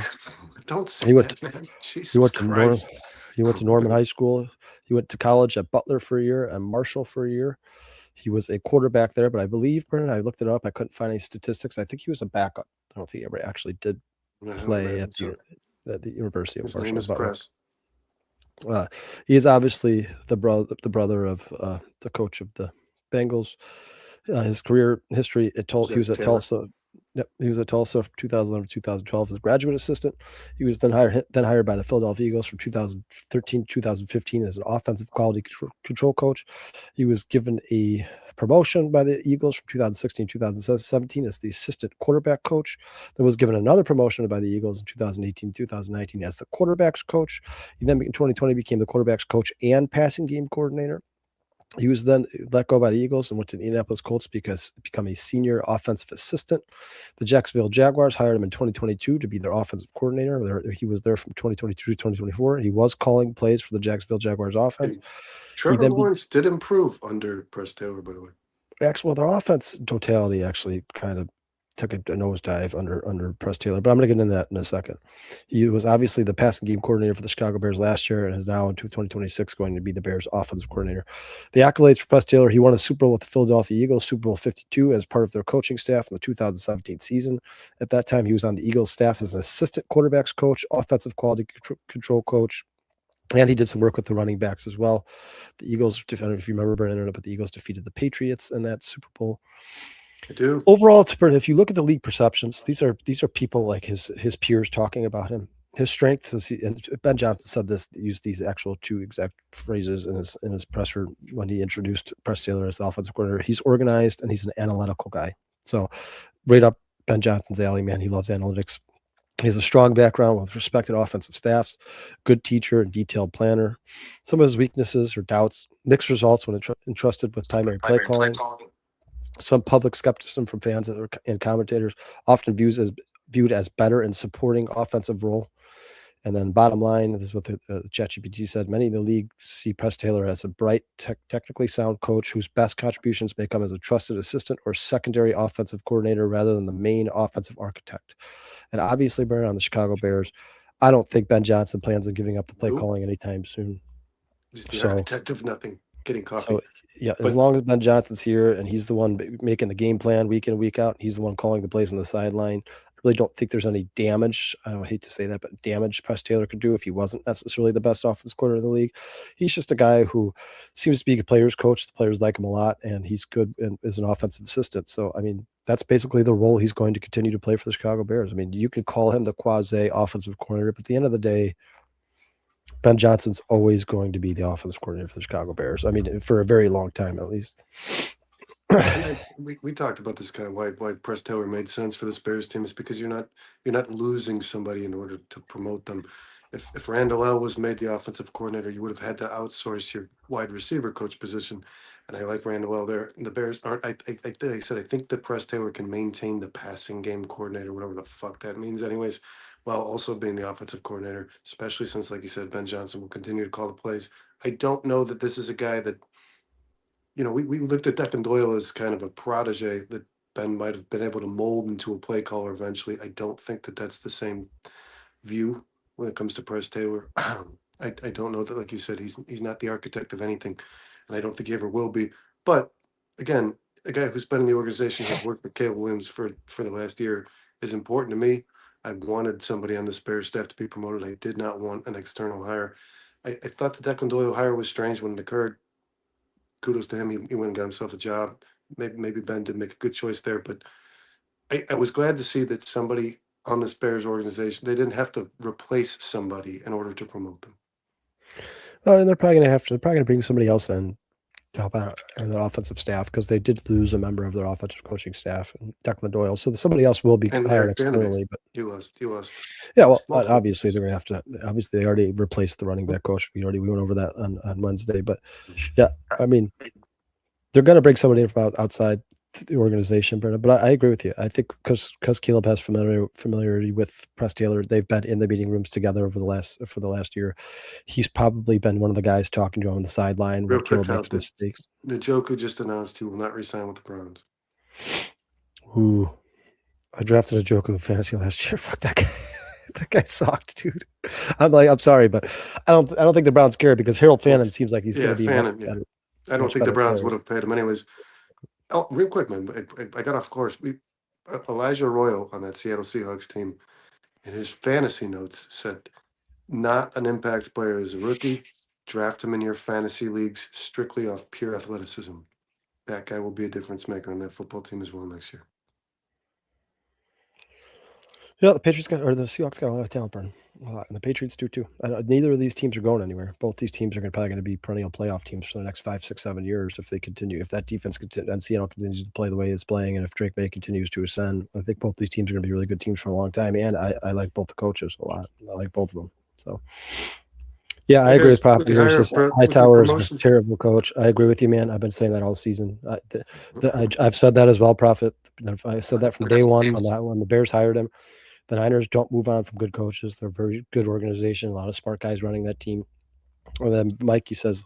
Don't say that, man. Jesus Christ.
He went to Norman High School. He went to college at Butler for a year and Marshall for a year. He was a quarterback there, but I believe, Brennan, I looked it up. I couldn't find any statistics. I think he was a backup. I don't think he ever actually did play at the University of Marshall.
His name is Press.
He is obviously the brother of the coach of the Bengals. His career history, he was at Tulsa. Yep, he was at Tulsa from 2011 to 2012 as a graduate assistant. He was then hired by the Philadelphia Eagles from 2013 to 2015 as an offensive quality control coach. He was given a promotion by the Eagles from 2016 to 2017 as the assistant quarterback coach. Then was given another promotion by the Eagles in 2018 to 2019 as the quarterbacks coach. He then in 2020 became the quarterbacks coach and passing game coordinator. He was then let go by the Eagles and went to the Indianapolis Colts because become a senior offensive assistant. The Jacksonville Jaguars hired him in 2022 to be their offensive coordinator. He was there from 2022 to 2024. He was calling plays for the Jacksonville Jaguars offense.
And Trevor Lawrence did improve under Press Taylor, by the way.
Actually, well, their offense in totality actually kind of took a nosedive under Press Taylor, but I'm going to get into that in a second. He was obviously the passing game coordinator for the Chicago Bears last year and is now into 2026 going to be the Bears offensive coordinator. The accolades for Press Taylor: he won a Super Bowl with the Philadelphia Eagles, Super Bowl 52, as part of their coaching staff in the 2017 season. At that time, he was on the Eagles staff as an assistant quarterbacks coach, offensive quality control coach, and he did some work with the running backs as well. The Eagles, I don't know if you remember, Brandon, but the Eagles defeated the Patriots in that Super Bowl.
I do.
Overall, if you look at the league perceptions, these are people like his peers talking about him. His strength is, and Ben Johnson said this, used these actual two exact phrases in his presser when he introduced Press Taylor as the offensive coordinator. He's organized and he's an analytical guy. So right up Ben Johnson's alley, man. He loves analytics. He has a strong background with respected offensive staffs, good teacher and detailed planner. Some of his weaknesses or doubts: mixed results when entrusted with primary play calling. Some public skepticism from fans and commentators, often viewed as better in supporting offensive role. And then bottom line, this is what the ChatGPT said: many in the league see Press Taylor as a bright, technically sound coach whose best contributions may come as a trusted assistant or secondary offensive coordinator rather than the main offensive architect. And obviously, Brian, on the Chicago Bears, I don't think Ben Johnson plans on giving up the play calling anytime soon.
He's the architect of nothing. Getting coffee.
So, yeah, as long as Ben Johnson's here and he's the one making the game plan week in, week out, he's the one calling the plays on the sideline. I really don't think there's any damage. I don't hate to say that, but damage Press Taylor could do if he wasn't necessarily the best offense coordinator in the league. He's just a guy who seems to be a player's coach. The players like him a lot, and he's good as an offensive assistant. So, I mean, that's basically the role he's going to continue to play for the Chicago Bears. I mean, you could call him the quasi offensive coordinator, but at the end of the day, Ben Johnson's always going to be the offensive coordinator for the Chicago Bears. I mean, for a very long time, at least.
we talked about this kind of why Press Taylor made sense for this Bears team is because you're not losing somebody in order to promote them. If Randall L was made the offensive coordinator, you would have had to outsource your wide receiver coach position. And I like Randall L there. And the Bears aren't. I think that Press Taylor can maintain the passing game coordinator, whatever the fuck that means, anyways, while also being the offensive coordinator, especially since, like you said, Ben Johnson will continue to call the plays. I don't know that this is a guy that, we looked at Declan Doyle as kind of a protege that Ben might have been able to mold into a play caller eventually. I don't think that that's the same view when it comes to Press Taylor. I don't know that, like you said, he's not the architect of anything, and I don't think he ever will be. But again, a guy who's been in the organization, has worked with Caleb Williams for the last year, is important to me. I wanted somebody on the Bears staff to be promoted. I did not want an external hire. I thought the Declan Doyle hire was strange when it occurred. Kudos to him. He went and got himself a job. Maybe Ben did make a good choice there, but I was glad to see that somebody on this Bears organization, they didn't have to replace somebody in order to promote them.
And they're probably going to bring somebody else in to help out in their offensive staff because they did lose a member of their offensive coaching staff, and Declan Doyle. So somebody else will be hired externally. But
you lost.
Yeah, well, obviously they're going to have to. Obviously, they already replaced the running back coach. We went over that on Wednesday. But yeah, I mean, they're going to bring somebody in from outside the organization, Brennan. But I agree with you. I think because Caleb has familiarity with Press Taylor, they've been in the meeting rooms together for the last year. He's probably been one of the guys talking to him on the sideline when Caleb makes mistakes.
Njoku just announced he will not resign with the Browns.
Ooh, I drafted Njoku in fantasy last year. Fuck that guy. That guy sucked, dude. I'm sorry, but I don't think the Browns care because Harold Fannin seems like he's going to be.
Fannin, I don't think the Browns would have paid him anyways. Oh, real quick, man. I got off course. Elijah Royal on that Seattle Seahawks team, in his fantasy notes said, "Not an impact player as a rookie. Draft him in your fantasy leagues strictly off pure athleticism. That guy will be a difference maker on that football team as well next year."
Yeah, the Seahawks got a lot of talent, Bern. And the Patriots do too. Neither of these teams are going anywhere. Both these teams are probably going to be perennial playoff teams for the next 5, 6, 7 years if they continue. If that defense and Seattle continues to play the way it's playing, and if Drake May continues to ascend, I think both these teams are going to be really good teams for a long time. And I like both the coaches a lot. I like both of them. So, yeah, I agree with Prophet. Hightower is a terrible coach. I agree with you, man. I've been saying that all season. I've said that as well, Prophet. I said that from day one when the Bears hired him. The Niners don't move on from good coaches. They're a very good organization. A lot of smart guys running that team. And then Mikey says,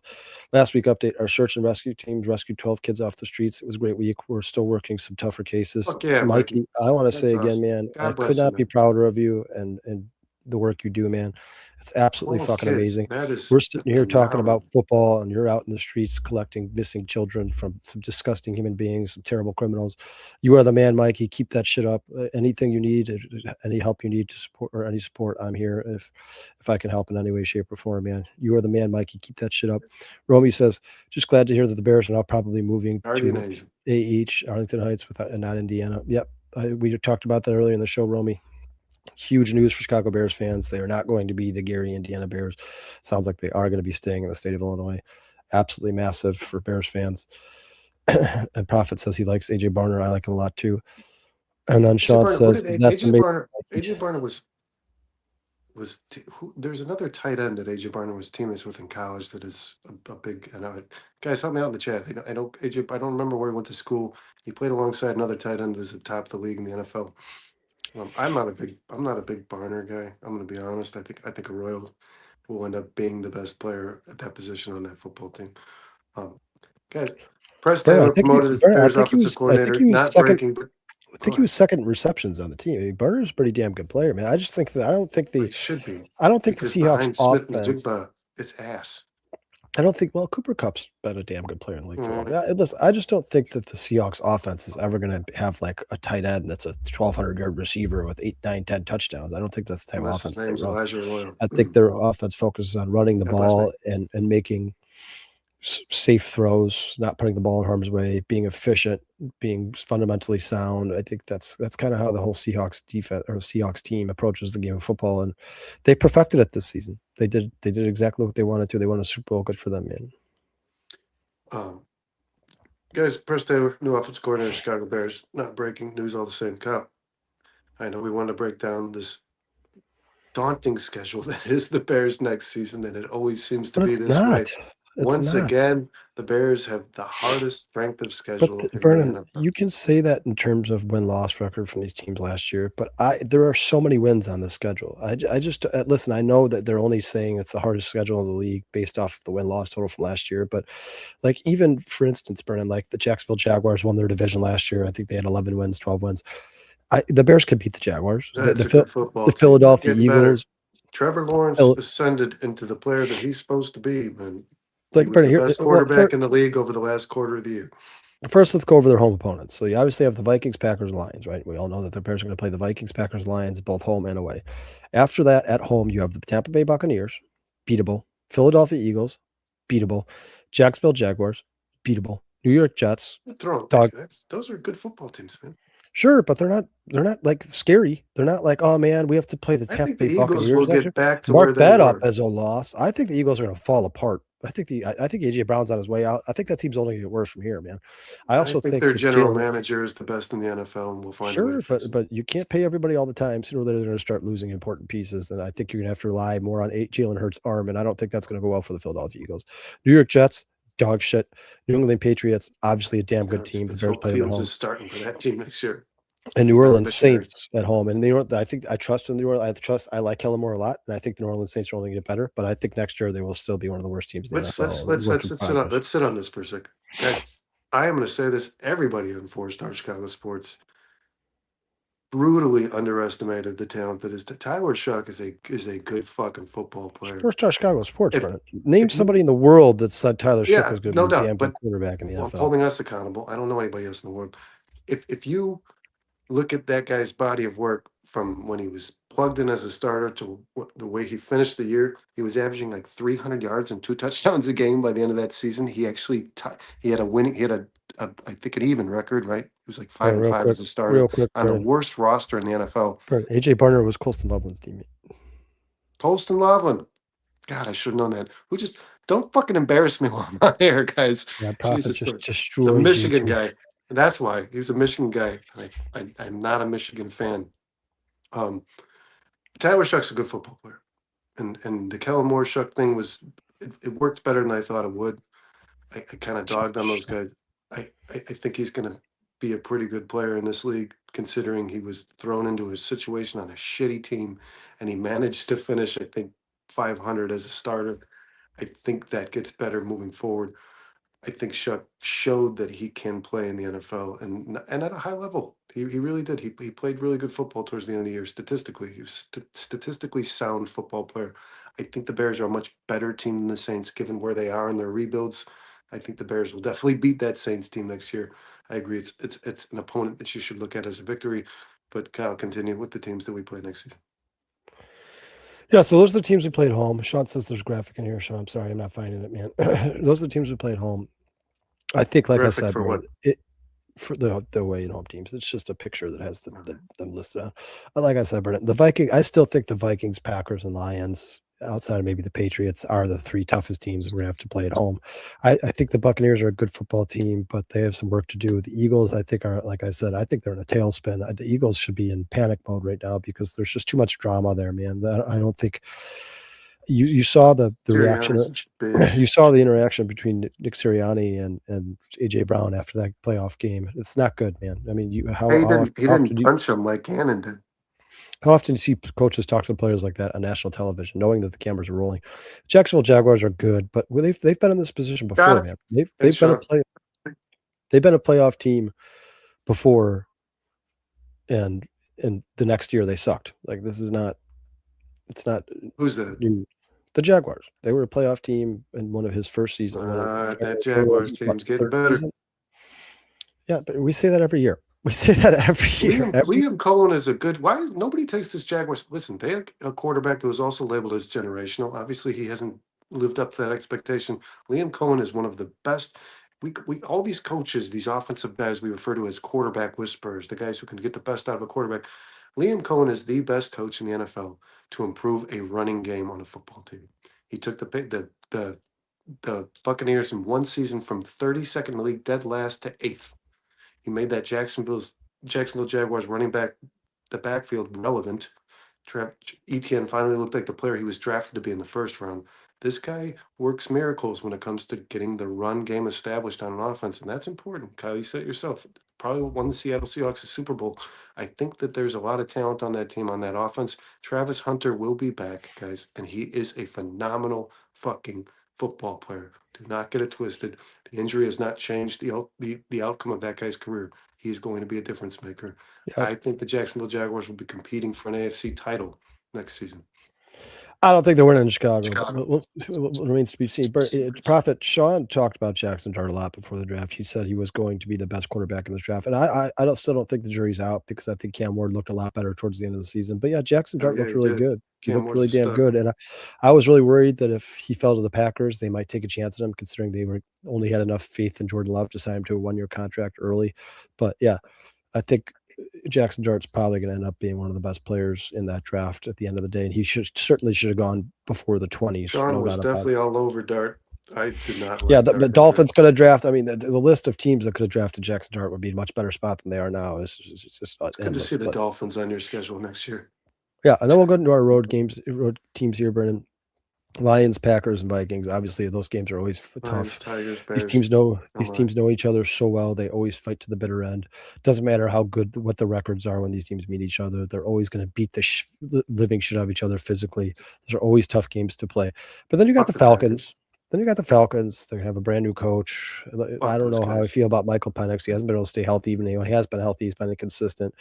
last week update, our search and rescue teams rescued 12 kids off the streets. It was a great week. We're still working some tougher cases.
Fuck yeah, Mikey.
Mikey, I want to
That's
say again,
awesome.
man, I
God
could
bless you,
not be
man.
prouder of you and the work you do, man. It's absolutely
12
fucking
kids.
amazing.
That is
We're sitting here talking
phenomenal.
about football, and you're out in the streets collecting missing children from some disgusting human beings, some terrible criminals. You are the man, Mikey. Keep that shit up. Anything you need, any help you need to support or any support, I'm here. If I can help in any way, shape, or form, man, you are the man, Mikey. Keep that shit up. Romy says, just glad to hear that the Bears are now probably moving
Guardian
to
angel.
AH, Arlington Heights, and not Indiana. Yep. We talked about that earlier in the show, Romy. Huge news for Chicago Bears fans. They are not going to be the Gary, Indiana Bears. Sounds like they are going to be staying in the state of Illinois. Absolutely massive for Bears fans. And Prophet says he likes AJ Barner. I like him a lot too. And then
AJ
Sean
Barner. Who
says,
did
that's
AJ
amazing.
Barner? AJ Barner there's another tight end that AJ Barner was teammates with in college that is a big. I know, guys, help me out in the chat. I know AJ. I don't remember where he went to school. He played alongside another tight end that's at the top of the league in the NFL. I'm not a big Barner guy. I'm going to be honest. I think Arroyo will end up being the best player at that position on that football team. Um, guys, Press
Burner,
Taylor promoted as the Bears offensive
I think
coordinator.
he was
Not
second.
breaking, but
I
go
think he
ahead.
was second in receptions on the team. I mean, Burner's a pretty damn good player, man. I just think that
Well, he should be
I don't think the
because
Seahawks
behind Smith and
offense.
Jigba, it's ass.
I don't think. Well, Cooper Cup's been a damn good player in the league for a while.
Mm,
Listen, I just don't think that the Seahawks offense is ever going to have like a tight end that's a 1,200-yard receiver with 8, 9, 10 touchdowns. I don't think that's the type of
unless his
offense they
name's
run.
Elijah Arroyo.
I think their offense focuses on running the
God bless me.
ball and making safe throws, not putting the ball in harm's way, being efficient, being fundamentally sound. I think that's kind of how the whole Seahawks defense or Seahawks team approaches the game of football, and they perfected it this season. They did exactly what they wanted to. They won a Super Bowl. Good for them, man.
Guys, Press Taylor, new offensive coordinator, Chicago Bears. Not breaking news, all the same. Cup. I know we wanted to break down this daunting schedule that is the Bears next season, and it always seems to
But
be
it's
this way.
not. It's
Once
not.
again, the Bears have the hardest strength of
But
schedule in the
Vernon,
NFL.
you can say that in terms of win-loss record from these teams last year, but there are so many wins on the schedule. I just listen. I know that they're only saying it's the hardest schedule in the league based off of the win-loss total from last year, but like even for instance, Vernon, like the Jacksonville Jaguars won their division last year. I think they had 11 wins, 12 wins. The Bears could beat the Jaguars.
That's a good football
The
team. They're
Philadelphia
getting better.
Eagles.
Trevor Lawrence ascended into the player that he's supposed to be, man. He
Like
was
Vernon,
the
here.
best
Well,
quarterback in the league over the last quarter of the year.
first, let's go over their home opponents. So you obviously have the Vikings, Packers, Lions, right? We all know that the Bears are going to play the Vikings, Packers, Lions, both home and away. After that, at home, you have the Tampa Bay Buccaneers, beatable. Philadelphia Eagles, beatable. Jacksonville Jaguars, beatable. New York Jets, dog.
Those are good football teams, man.
Sure, but they're not like scary. They're not like, oh man, we have to play the
I
Tampa
think
Bay
the Eagles
Buccaneers
will
next year.
get back to
Mark
where they
that up
were.
as a loss. I think the Eagles are going to fall apart. I think AJ Brown's on his way out. I think that team's only going to get worse from here, man. I also
think
think
their
that
general
Jalen.
manager is the best in the NFL, and we'll find a way to
Sure,
fix it.
but you can't pay everybody all the time. Sooner or later, they're going to start losing important pieces, and I think you're going to have to rely more on Jalen Hurts' arm, and I don't think that's going to go well for the Philadelphia Eagles. New York Jets, dog shit. New England Patriots, obviously a damn good team. The
Let's
Bears
hope
play them at
Fields
home.
is starting for that team next year.
And New
He's not a
Orleans
missionary.
Saints at home. And I think I trust in New Orleans. I like Kellen Moore a lot, and I think the New Orleans Saints are only going to get better. But I think next year they will still be one of the worst teams in the NFL.
Let's sit on this for a second. Guys, I am going to say this. Everybody in 4-Star Chicago sports brutally underestimated the talent that is. Tyler Shuck is a good fucking football player.
4-Star Chicago sports. Name somebody in the world that said Tyler Shuck was going to be a damn good quarterback in the NFL.
I'm holding us accountable. I don't know anybody else in the world. If you look at that guy's body of work from when he was plugged in as a starter to the way he finished the year, he was averaging like 300 yards and 2 touchdowns a game by the end of that season. He actually he had I think an even record, right? He was like 5-5 as a starter on the worst roster in the NFL.
AJ Barner was Colston Loveland's teammate.
Colston Loveland. God, I should have known that. Who just don't fucking embarrass me while I'm on air, guys.
Yeah, Prophet just
He's a Michigan guy. That's why he was a Michigan guy. I'm not a Michigan fan. Tyler Shuck's a good football player, and the Kellen Moore Shuck thing it worked better than I thought it would. I kind of dogged on those guys. I think he's going to be a pretty good player in this league, considering he was thrown into a situation on a shitty team, and he managed to finish, I think, 500 as a starter. I think that gets better moving forward. I think Shuck showed that he can play in the NFL and at a high level. He really did. He played really good football towards the end of the year statistically. He was statistically sound football player. I think the Bears are a much better team than the Saints, given where they are in their rebuilds. I think the Bears will definitely beat that Saints team next year. I agree. It's an opponent that you should look at as a victory. But Kyle, continue with the teams that we play next season.
Yeah, so those are the teams we played home. Sean says there's graphic in here, Sean. I'm sorry, I'm not finding it, man. Those are the teams we played home. I think, like I
Graphic
said,
for
Brandon,
what?
for the away and home teams, it's just a picture that has them listed out. Like I said, Brandon, I still think the Vikings, Packers, and Lions, outside of maybe the Patriots, are the three toughest teams we're gonna have to play at home. I think the Buccaneers are a good football team, but they have some work to do. The Eagles, I think, are, like I said, I think they're in a tailspin. The Eagles should be in panic mode right now because there's just too much drama there, man. I don't think you saw the reaction.
Sirianni's bitch.
You saw the interaction between Nick Sirianni and AJ Brown after that playoff game. It's not good, man. I mean,
Hey, he
how often
didn't punch him like Cannon did.
how often do you see coaches talk to players like that on national television, knowing that the cameras are rolling? Jacksonville Jaguars are good, but they've been in this position
Got
before,
it.
man.
Thanks, Sean.
They've been a playoff team before, and the next year they sucked. Like, this is not, it's not
Who's that?
new. The Jaguars. They were a playoff team in one of his first seasons.
That Jaguars team's getting
Third
better.
season. Yeah, but we say that every year. We say that every year.
Liam Cohen is a good. Why is nobody takes this Jaguars? Listen, they had a quarterback that was also labeled as generational. Obviously, he hasn't lived up to that expectation. Liam Cohen is one of the best. We all these coaches, these offensive guys, we refer to as quarterback whisperers, the guys who can get the best out of a quarterback. Liam Cohen is the best coach in the NFL to improve a running game on a football team. He took the Buccaneers in one season from 32nd in the league, dead last, to 8th. He made that Jacksonville Jaguars running back, the backfield, relevant. Etienne finally looked like the player he was drafted to be in the first round. This guy works miracles when it comes to getting the run game established on an offense, and that's important. Kyle, you said it yourself. Probably won the Seattle Seahawks a Super Bowl. I think that there's a lot of talent on that team, on that offense. Travis Hunter will be back, guys, and he is a phenomenal fucking football player. Do not get it twisted. The injury has not changed the outcome of that guy's career. He's going to be a difference maker.
Yep.
I think the Jacksonville Jaguars will be competing for an AFC title next season.
I don't think they're winning in Chicago. What remains to be seen. Prophet Sean talked about Jackson Dart a lot before the draft. He said he was going to be the best quarterback in the draft, and I still don't think the jury's out because I think Cam Ward looked a lot better towards the end of the season. But yeah, Jackson Dart looked really good. He looked really damn good, and I was really worried that if he fell to the Packers, they might take a chance at him, considering they only had enough faith in Jordan Love to sign him to a one-year contract early. But yeah, I think Jackson Dart's probably going to end up being one of the best players in that draft at the end of the day, and he certainly should have gone before the 20s.
Sean was definitely all over Dart. I did not.
Yeah, the Dolphins could have drafted. I mean, the list of teams that could have drafted Jackson Dart would be a much better spot than they are now. It's just
good to see the Dolphins on your schedule next year.
Yeah, and then we'll go into our road teams here, Brennan. Lions, Packers, and Vikings. Obviously, those games are always tough.
Tigers,
Bears, these teams know each other so well. They always fight to the bitter end. Doesn't matter how good what the records are when these teams meet each other. They're always going to beat the living shit out of each other physically. Those are always tough games to play. But then you got the Falcons. Packers. Then you got the Falcons. They're going to have a brand new coach. I don't know how I feel about Michael Penix. He hasn't been able to stay healthy. Even when he has been healthy, he's been inconsistent.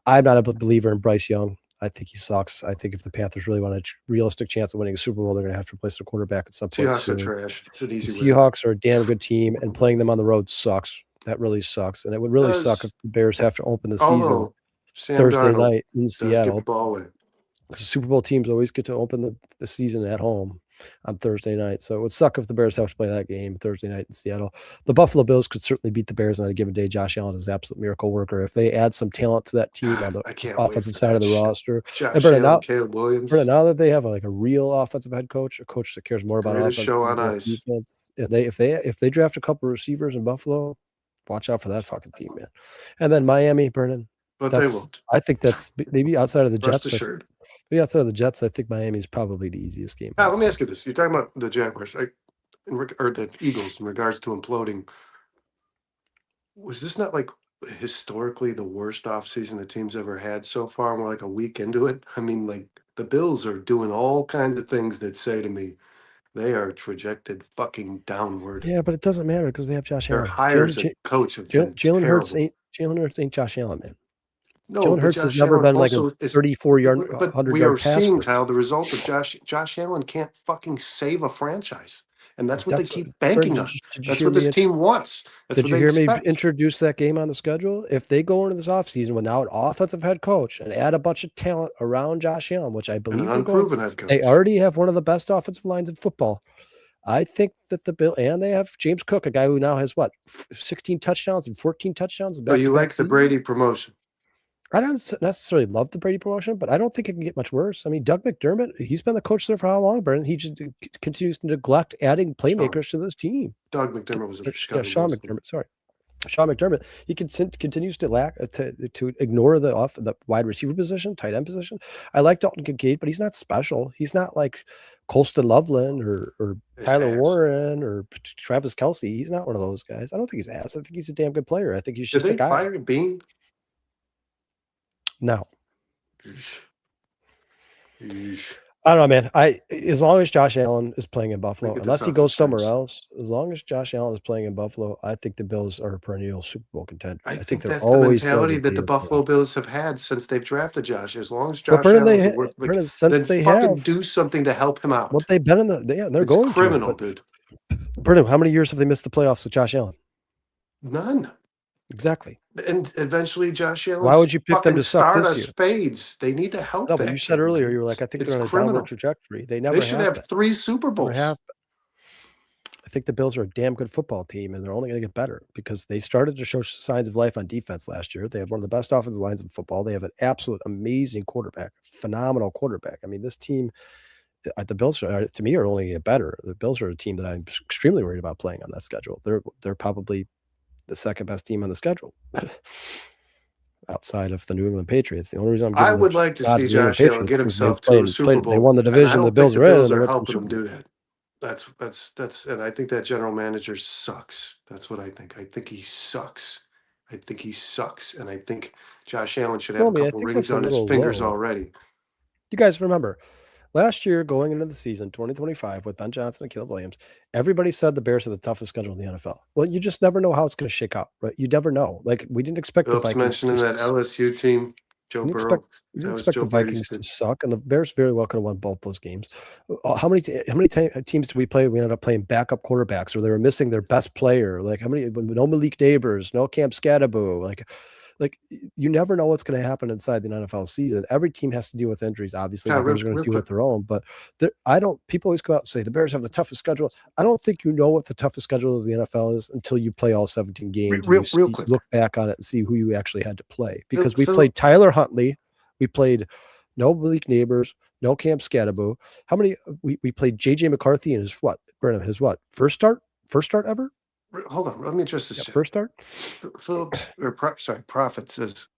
I'm not a believer in Bryce Young. I think he sucks. I think if the Panthers really want a realistic chance of winning a Super Bowl, they're going to have to replace their quarterback at some point.
Seahawks are trash. It's an easy
the Seahawks are a damn good team, and playing them on the road sucks. That really sucks. And it would really suck if the Bears have to open the season Thursday night in Seattle. Because Super Bowl teams always get to open the season at home on Thursday night. So it would suck if the Bears have to play that game Thursday night in Seattle. The Buffalo Bills could certainly beat the Bears on a given day. Josh Allen is an absolute miracle worker. If they add some talent to that team on the offensive side of the roster.
And Caleb Williams.
Now that they have a real offensive head coach, a coach that cares more about offense than defense, if they draft a couple of receivers in Buffalo, watch out for that fucking team, man. And then Miami, Brennan.
But they won't.
I think that's maybe outside of the
Rest
Jets.
assured.
Maybe outside of the Jets, I think Miami is probably the easiest game.
Let me ask you this: you're talking about the Jaguars, or the Eagles, in regards to imploding. Was this not like historically the worst offseason the team's ever had so far? And we're like a week into it. I mean, like the Bills are doing all kinds of things that say to me, They are trajected fucking downward.
Yeah, but it doesn't matter because they have Josh
Their
Allen.
hires and coach have been terrible.
Jalen Hurts ain't Josh Allen, man.
No,
Jalen
but
Hurts has
Josh
never
Allen
been like a
also is.
34 yard,
But we
100-yard
are seeing,
passer.
Kyle, the result of Josh Allen can't fucking save a franchise, and that's what they
That's
keep
Brandon,
banking on.
did you
That's
hear
what this
me?
team wants. That's
Did
what
you
they
hear me
expect.
introduce that game on the schedule? If they go into this offseason with now an offensive head coach and add a bunch of talent around Josh Allen, which I
And
believe
an
they're going,
unproven head coach.
they already have one of the best offensive lines in football. I think that and they have James Cook, a guy who now has 16 touchdowns and 14 touchdowns.
So you like the Brady promotion?
I don't necessarily love the Brady promotion, but I don't think it can get much worse. I mean, Doug McDermott, he's been the coach there for how long, Brendan? He just continues to neglect adding playmakers to this team.
Doug McDermott was
Sean McDermott. Sorry, Sean McDermott. He continues to ignore the wide receiver position, tight end position. I like Dalton Kincaid, but he's not special. He's not like Colston Loveland or Tyler Warren or Travis Kelce. He's not one of those guys. I don't think he's ass. I think he's a damn good player. I think he's just a guy.
Did they fire Bean?
No. I don't know, man. As long as Josh Allen is playing in Buffalo, unless he goes somewhere else, as long as Josh Allen is playing in Buffalo, I think the Bills are a perennial Super Bowl contender.
I
think
that's
they're
the
always
mentality that the Buffalo Bills have had since they've drafted Josh. As long as Josh Allen then do something to help him out.
What they've been in they're
it's
going
criminal,
to,
dude.
Brendan, how many years have they missed the playoffs with Josh Allen?
None.
Exactly.
And eventually, Josh Allen.
Why would you pick them to suck this year?
Spades. They need to help.
No, but you said earlier you were like, I think they're on a downward trajectory. They
should have 3 Super Bowls.
I think the Bills are a damn good football team, and they're only going to get better because they started to show signs of life on defense last year. They have one of the best offensive lines in football. They have an absolute amazing quarterback, phenomenal quarterback. I mean, this team, the Bills to me are only get better. The Bills are a team that I'm extremely worried about playing on that schedule. They're probably the second best team on the schedule outside of the New England Patriots. The only reason
I would like to see Josh Allen get himself to a Super Bowl.
They won the division. The Bills
are helping him do that. That's, and I think that general manager sucks. That's what I think. I think he sucks. And I think Josh Allen should have a couple rings on his fingers already.
You guys remember last year going into the season 2025 with Ben Johnson and Caleb Williams, everybody said the Bears are the toughest schedule in the NFL. Well, you just never know how it's going to shake out, right? You never know. Like we didn't expect the Vikings
mentioning that LSU team. Joe Burrow.
You didn't expect the Vikings to suck, and the Bears very well could have won both those games. How many teams did we play? We ended up playing backup quarterbacks, or they were missing their best player. Like how many? No Malik Neighbors, no Camp Scatterbo. Like you never know what's going to happen inside the NFL season. Every team has to deal with injuries. Obviously, the Bears are going to deal with their own. But people always come out and say the Bears have the toughest schedule. I don't think you know what the toughest schedule of the NFL is until you play all 17 games.
Real quick.
Look back on it and see who you actually had to play. Because we played Tyler Huntley, we played no Malik Neighbors, no Camp Scatterbo. How many? We played JJ McCarthy in his first start ever.
Hold on, let me address this.
First start.
Prophet says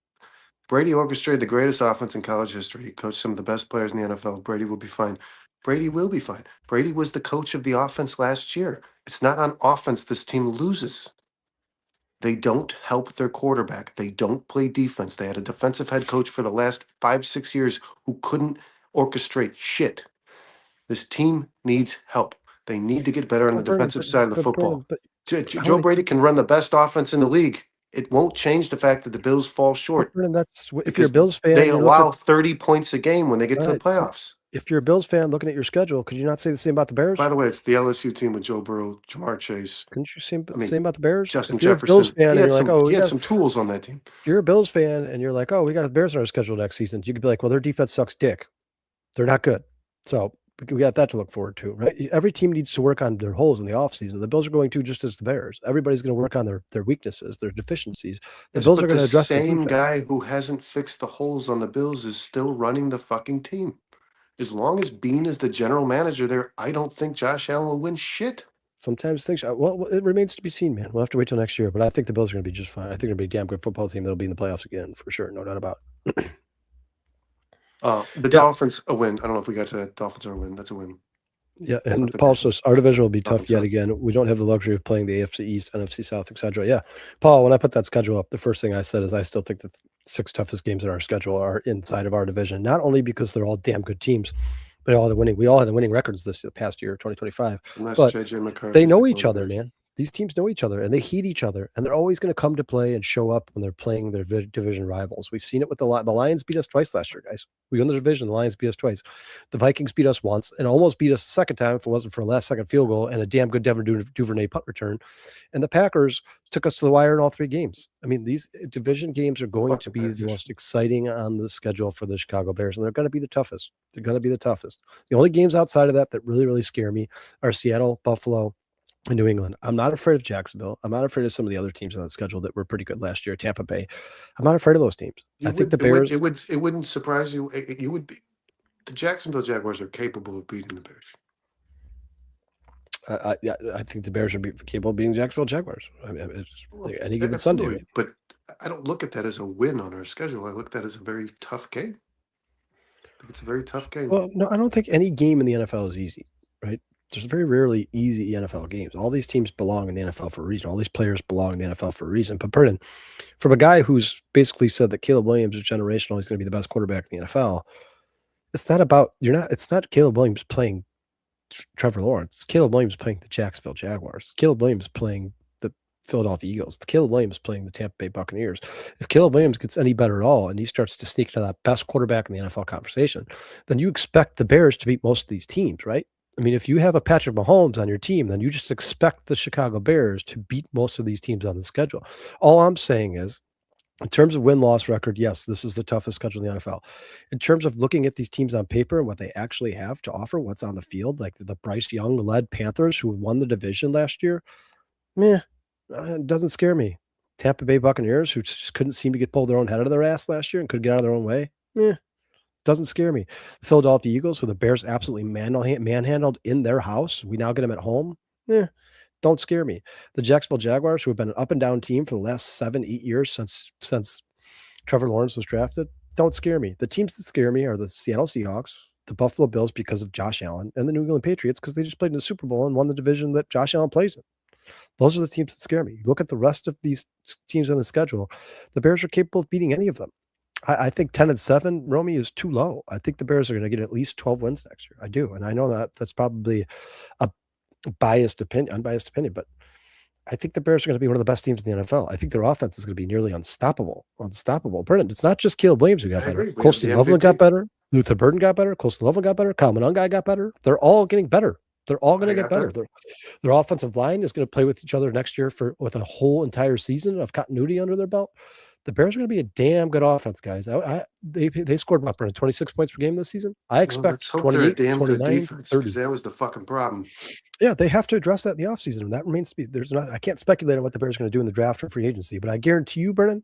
Brady orchestrated the greatest offense in college history. He coached some of the best players in the NFL. Brady will be fine. Brady will be fine. Brady was the coach of the offense last year. It's not on offense this team loses. They don't help their quarterback. They don't play defense. They had a defensive head coach for the last 5-6 years who couldn't orchestrate shit. This team needs help. They need to get better on the defensive side of the football. Joe Brady can run the best offense in the league. It won't change the fact that the Bills fall short.
That's if you're a Bills fan.
They allow 30 points a game when they get to the playoffs.
If you're a Bills fan looking at your schedule, could you not say the same about the Bears?
By the way, it's the LSU team with Joe Burrow, Jamar Chase.
Couldn't you say about the Bears?
Justin Jefferson. He had some tools on that team.
If you're a Bills fan and you're like, oh, we got the Bears on our schedule next season, you could be like, well, their defense sucks dick. They're not good. So we got that to look forward to, right? Every team needs to work on their holes in the offseason. The Bills are going to just as the Bears. Everybody's going to work on their weaknesses, their deficiencies. The Bills are going to address
the same guy who hasn't fixed the holes on the Bills is still running the fucking team. As long as Bean is the general manager there, I don't think Josh Allen will win shit.
Sometimes things, well, it remains to be seen, man. We'll have to wait till next year, but I think the Bills are going to be just fine. I think they're going to be a damn good football team that'll be in the playoffs again, for sure. No doubt about it.
The Dolphins, a win. I don't know if we got to that. Dolphins are a win. That's a win.
Yeah, and Paul says our division will be tough yet again. We don't have the luxury of playing the AFC East, NFC South, etc. Yeah, Paul, when I put that schedule up, the first thing I said is I still think that the 6 toughest games in our schedule are inside of our division, not only because they're all damn good teams, We all had winning records this past year, 2025.
Unless
But
JJ McCarthy's
they know
the
each other,
quarterback.
man. These teams know each other, and they hate each other, and they're always going to come to play and show up when they're playing their division rivals. We've seen it with the Lions beat us twice last year, guys. We won the division. The Lions beat us twice. The Vikings beat us once and almost beat us the second time if it wasn't for a last-second field goal and a damn good Devin Duvernay punt return. And the Packers took us to the wire in all 3 games. I mean, these division games are going to be the most exciting on the schedule for the Chicago Bears, and they're going to be the toughest. They're going to be the toughest. The only games outside of that really, really scare me are Seattle, Buffalo, in New England. I'm not afraid of Jacksonville. I'm not afraid of some of the other teams on that schedule that were pretty good last year. Tampa Bay. I'm not afraid of those teams. I think the Bears.
It wouldn't surprise you. You would be. The Jacksonville Jaguars are capable of beating the Bears.
I think the Bears are capable of beating Jacksonville Jaguars. I mean, it's any given
Absolutely.
Sunday.
But I don't look at that as a win on our schedule. I look at that as a very tough game. I think it's a very tough game.
Well, no, I don't think any game in the NFL is easy, right? There's very rarely easy NFL games. All these teams belong in the NFL for a reason. All these players belong in the NFL for a reason. But Burden, from a guy who's basically said that Caleb Williams is generational, he's going to be the best quarterback in the NFL. It's not about it's not Caleb Williams playing Trevor Lawrence. It's Caleb Williams playing the Jacksonville Jaguars. Caleb Williams playing the Philadelphia Eagles. Caleb Williams playing the Tampa Bay Buccaneers. If Caleb Williams gets any better at all and he starts to sneak into that best quarterback in the NFL conversation, then you expect the Bears to beat most of these teams, right? I mean, if you have a Patrick Mahomes on your team, then you just expect the Chicago Bears to beat most of these teams on the schedule. All I'm saying is, in terms of win-loss record, yes, this is the toughest schedule in the NFL. In terms of looking at these teams on paper and what they actually have to offer, what's on the field, like the Bryce Young-led Panthers who won the division last year, it doesn't scare me. Tampa Bay Buccaneers who just couldn't seem to get pulled their own head out of their ass last year and could get out of their own way, doesn't scare me. The Philadelphia Eagles, who the Bears absolutely manhandled in their house, we now get them at home, don't scare me. The Jacksonville Jaguars, who have been an up and down team for the last 7-8 years since Trevor Lawrence was drafted, don't scare me. The teams that scare me are the Seattle Seahawks, the Buffalo Bills because of Josh Allen, and the New England Patriots because they just played in the Super Bowl and won the division that Josh Allen plays in. Those are the teams that scare me. Look at the rest of these teams on the schedule. The Bears are capable of beating any of them. I think 10-7, Romy, is too low. I think the Bears are going to get at least 12 wins next year. I do. And I know that's probably a unbiased opinion, but I think the Bears are going to be one of the best teams in the NFL. I think their offense is going to be nearly unstoppable. Brendan, it's not just Caleb Williams who got better. Colston Loveland got better. Luther Burden got better. Colston Loveland got better. Kyle Monangai got better. They're all getting better. They're all going to get better. Their offensive line is going to play with each other next year with a whole entire season of continuity under their belt. The Bears are going to be a damn good offense, guys. They scored about 26 points per game this season. I expect 28, 29, 30.
Because that was the fucking problem.
Yeah, they have to address that in the offseason. And that remains to be. I can't speculate on what the Bears are going to do in the draft or free agency, but I guarantee you, Brennan,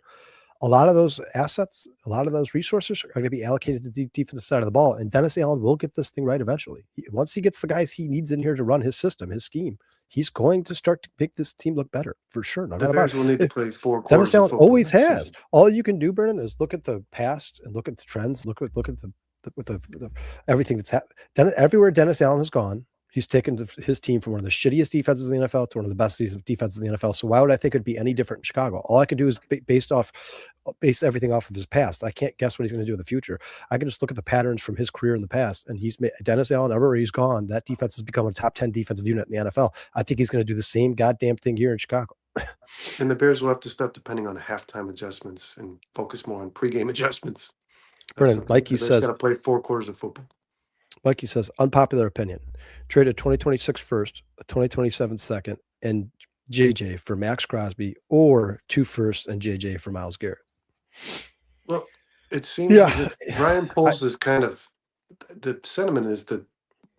a lot of those assets, a lot of those resources are going to be allocated to the defensive side of the ball. And Dennis Allen will get this thing right eventually. Once he gets the guys he needs in here to run his system, his scheme, he's going to start to make this team look better for sure. No doubt about it.
Will need to play 4 quarters.
Dennis Allen always has. All you can do, Brennan, is look at the past and look at the trends. Look at the everything that's happened. Everywhere Dennis Allen has gone, he's taken his team from one of the shittiest defenses in the NFL to one of the best defenses in the NFL. So why would I think it'd be any different in Chicago? All I can do is base everything off of his past. I can't guess what he's going to do in the future. I can just look at the patterns from his career in the past, and Dennis Allen, everywhere he's gone, that defense has become a top 10 defensive unit in the NFL. I think he's going to do the same goddamn thing here in Chicago.
And the Bears will have to stop depending on halftime adjustments and focus more on pregame adjustments.
Brennan, Mikey says,
got to play 4 quarters of football.
Mikey says, unpopular opinion. Trade a 2026 first, a 2027 second, and JJ for Max Crosby, or 2 firsts and JJ for Myles Garrett.
Well, it seems as if Ryan Poles is kind of, the sentiment is that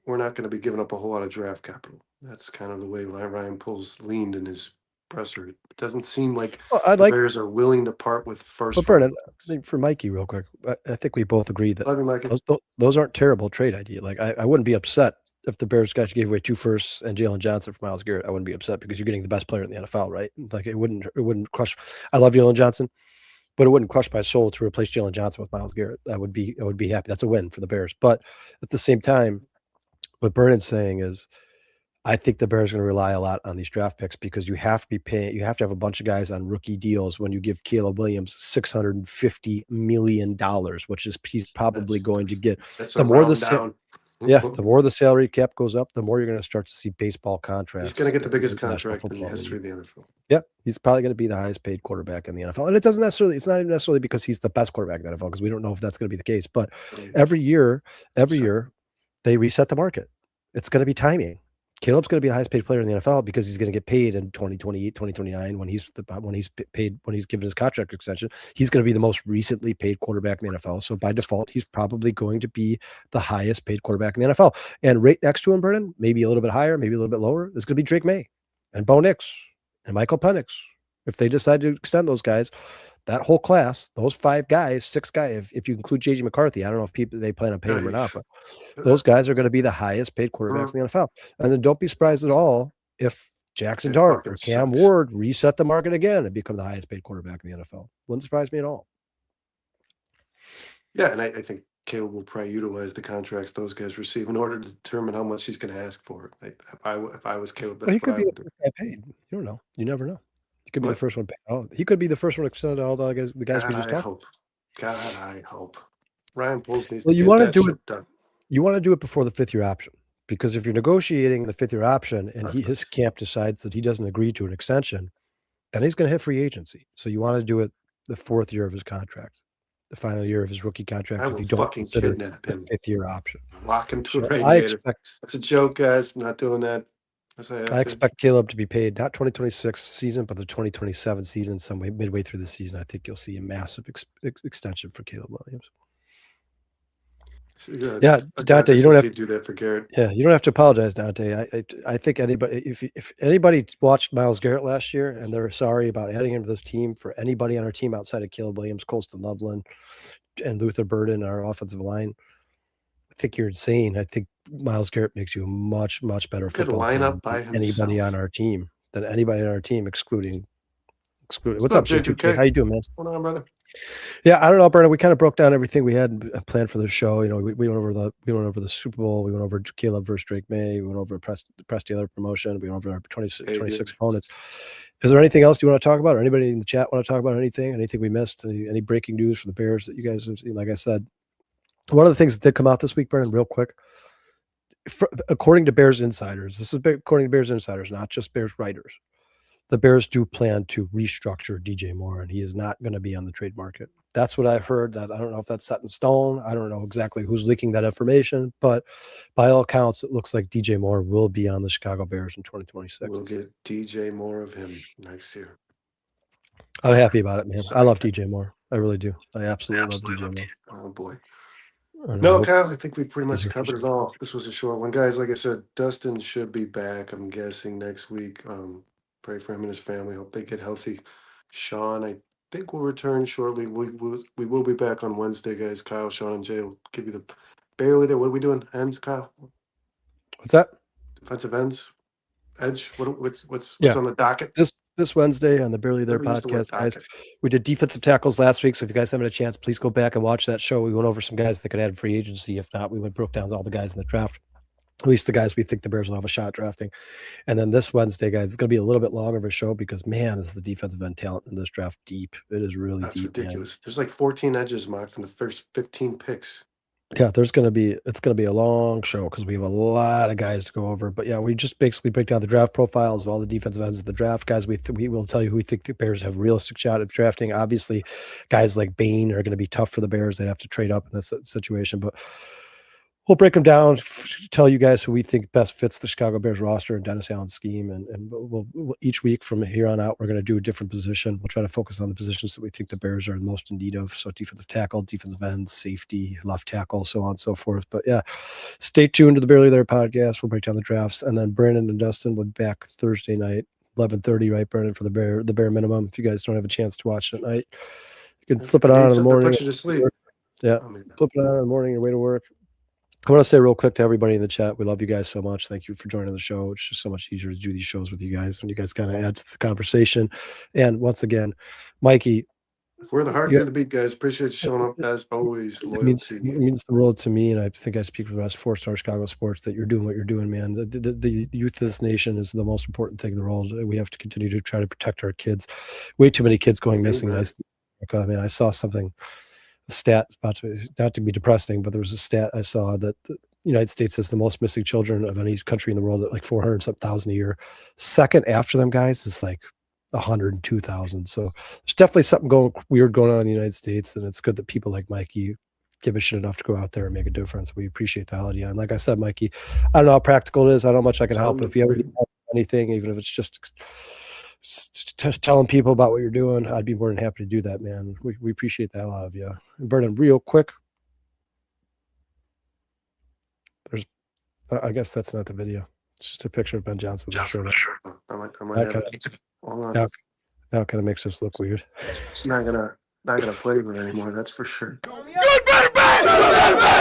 we're not going to be giving up a whole lot of draft capital. That's kind of the way Ryan Poles leaned in his presser. It doesn't seem like the Bears are willing to part with first.
But Brennan, for Mikey, real quick, I think we both agree that those aren't terrible trade ideas. Like I wouldn't be upset if the Bears gave away 2 firsts and Jalen Johnson for Myles Garrett. I wouldn't be upset because you're getting the best player in the NFL, right? Like it wouldn't crush. I love Jalen Johnson, but it wouldn't crush my soul to replace Jalen Johnson with Myles Garrett. I would be happy. That's a win for the Bears. But at the same time, what Brennan's saying is, I think the Bears are going to rely a lot on these draft picks because you have to have a bunch of guys on rookie deals when you give Caleb Williams $650 million, which is he's probably going to get.
The more the
Yeah, the more the salary cap goes up, the more you're going to start to see baseball
He's
contracts.
going to get the biggest
in the National
contract in the
Football
history
League.
of the NFL.
Yeah, he's probably going to be the highest paid quarterback in the NFL. And it's not even necessarily because he's the best quarterback in the NFL, because we don't know if that's going to be the case. But every year, they reset the market. It's going to be timing. Caleb's going to be the highest paid player in the NFL because he's going to get paid in 2028, 2029 when he's given his contract extension. He's going to be the most recently paid quarterback in the NFL. So by default, he's probably going to be the highest paid quarterback in the NFL. And right next to him, Brennan, maybe a little bit higher, maybe a little bit lower, is going to be Drake May and Bo Nix and Michael Penix. If they decide to extend those guys, that whole class, those 5 guys, 6 guys, if you include JJ McCarthy, I don't know if they plan on paying him or not, but those guys are going to be the highest paid quarterbacks in the NFL. And then don't be surprised at all if Jackson Dart or Cam Ward reset the market again and become the highest paid quarterback in the NFL. Wouldn't surprise me at all.
Yeah, and I think Caleb will probably utilize the contracts those guys receive in order to determine how much he's going to ask for it. If I was Caleb, that's
He
what
could
I
be
would
the
do.
first guy paid. You don't know. You never know. He could be the
What?
first one paid. Oh, he could be the first one extended to all the guys we
God,
just
I
talked.
hope. God, I hope. Ryan Poles needs
Well,
to
you
get
want to
that
do
shit
it.
done.
You want to do it before the 5th year option, because if you're negotiating the 5th year option and his
Perfect.
camp decides that he doesn't agree to an extension, then he's going to hit free agency. So you want to do it the 4th year of his contract, the final year of his rookie contract,
I
if
will
you don't
fucking
consider
kidnap
the
him.
5th year option.
Lock him to
So
a
I
radiator.
expect
That's a joke, guys. I'm not doing that.
I expect Caleb to be paid not 2026 season, but the 2027 season, somewhere midway through the season. I think you'll see a massive extension for Caleb Williams. Yeah, Dante, you don't have to
do that for Garrett.
Yeah, you don't have to apologize, Dante. I think anybody, if anybody watched Myles Garrett last year and they're sorry about adding him to this team, for anybody on our team outside of Caleb Williams, Colston Loveland, and Luther Burden, our offensive line, I think you're insane. I think Myles Garrett makes you a much, much better
Good
football
lineup
team
by
than anybody
himself.
on our team. excluding. What's
What's
up,
up,
J2K?
J2K?
How you doing, man?
What's going on, brother?
Yeah, I don't know, Brennan. We kind of broke down everything we had planned for the show. You know, we went over the Super Bowl. We went over Caleb versus Drake May. We went over the Press Taylor promotion. We went over our 26 opponents. Is there anything else you want to talk about, or anybody in the chat want to talk about anything? Anything we missed? Any breaking news for the Bears that you guys have seen? Like I said, one of the things that did come out this week, Brennan, real quick, according to Bears insiders, this is according to Bears insiders, not just Bears writers. The Bears do plan to restructure DJ Moore, and he is not going to be on the trade market. That's what I've heard. That I don't know if that's set in stone. I don't know exactly who's leaking that information, but by all accounts, it looks like DJ Moore will be on the Chicago Bears in 2026.
We'll get DJ Moore of him next year.
I'm happy about it, man. I love DJ Moore. I really do. I absolutely love DJ Moore.
Oh boy.
And
No, Kyle, I think we pretty much
He's
covered it
interesting.
all. This was a short one. Guys, like I said, Dustin should be back, I'm guessing, next week. Pray for him and his family. Hope they get healthy. Sean, I think will return shortly. We will be back on Wednesday, guys. Kyle, Sean, and Jay will give you the barely there. What are we doing? Ends, Kyle?
What's that?
Defensive ends? Edge? What's
Yeah.
on the docket?
This Wednesday on the Barely There
Never used the word
podcast, guys.
docket.
We did defensive tackles last week, so if you guys haven't had a chance, please go back and watch that show. We went over some guys that could add free agency. If not, we broke down all the guys in the draft, at least the guys we think the Bears will have a shot drafting. And then this Wednesday, guys, it's going to be a little bit longer of a show because, man, is the defensive end talent in this draft deep. It is really
That's
deep,
ridiculous.
man.
There's like 14 edges marked in the first 15 picks.
Yeah, it's going to be a long show because we have a lot of guys to go over. But yeah, we just basically break down the draft profiles of all the defensive ends of the draft guys. We will tell you who we think the Bears have a realistic shot at drafting. Obviously, guys like Bain are going to be tough for the Bears. They have to trade up in this situation, but we'll break them down, tell you guys who we think best fits the Chicago Bears roster and Dennis Allen's scheme. And we'll each week from here on out, we're going to do a different position. We'll try to focus on the positions that we think the Bears are most in need of. So defensive tackle, defensive end, safety, left tackle, so on and so forth. But yeah, stay tuned to the Barely There podcast. We'll break down the drafts. And then Brandon and Dustin will be back Thursday night, 11:30, right, Brandon, for the bare minimum. If you guys don't have a chance to watch it at night, you can flip it on in the morning.
Put you to sleep.
Yeah, flip it on in the morning, your way to work. I want to say real quick to everybody in the chat, we love you guys so much. Thank you for joining the show. It's just so much easier to do these shows with you guys when you guys kind of add to the conversation. And once again, Mikey,
we're the heart of the beat, guys. Appreciate you showing up as always.
It means the world to me, and I think I speak for the rest 4-star Chicago sports that you're doing what you're doing, man. The youth of this nation is the most important thing in the world. We have to continue to try to protect our kids. Way too many kids going missing. I mean, I saw something. A stat, not to be depressing, but there was a stat I saw that United States has the most missing children of any country in the world at like 400,000 a year. Second after them guys is like 102,000. So there's definitely something weird going on in the United States, and it's good that people like Mikey give a shit enough to go out there and make a difference. We appreciate the idea. And like I said, Mikey, I don't know how practical it is. I don't know how much I can help, but if you ever need anything, even if it's just telling people about what you're doing, I'd be more than happy to do that, man. We appreciate that a lot of you. And Vernon, real quick, I guess that's not the video. It's just a picture of Ben Johnson with a shirt on.
I might have it. Hold on.
Now it kind of makes us look weird.
It's not gonna flavor anymore, that's for sure.
Good, better, bad!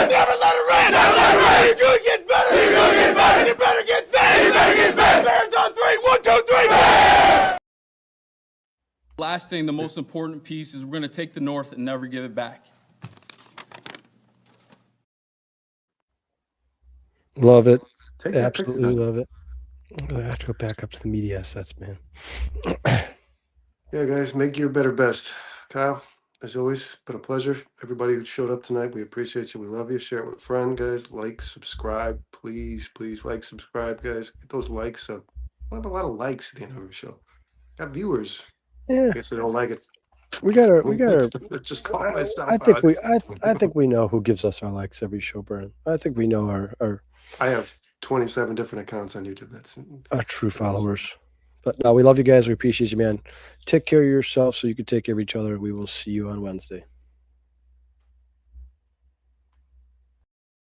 Never let it rain! Never let it rain! Good gets better! Good gets better! You better get better! You better get better! Bears on three! 1, 2, 3! Bears!
Last thing, the most important piece is we're going to take the North and never give it back.
Love it.
Take that
Absolutely
picture.
love it. I have to go back up to the media assets, man.
Yeah, guys, make your better best. Kyle, as always, been a pleasure. Everybody who showed up tonight, we appreciate you. We love you. Share it with a friend, guys. Like, subscribe. Please like, subscribe, guys. Get those likes up. We have a lot of likes at the end of the show. Got viewers.
Yeah,
I guess they don't like it.
we got our.
Just call myself
I think
out.
I think we know who gives us our likes every show, Brennan. I think we know our
I have 27 different accounts on YouTube. That's
true followers. But no, we love you guys. We appreciate you, man. Take care of yourself so you can take care of each other. We will see you on Wednesday.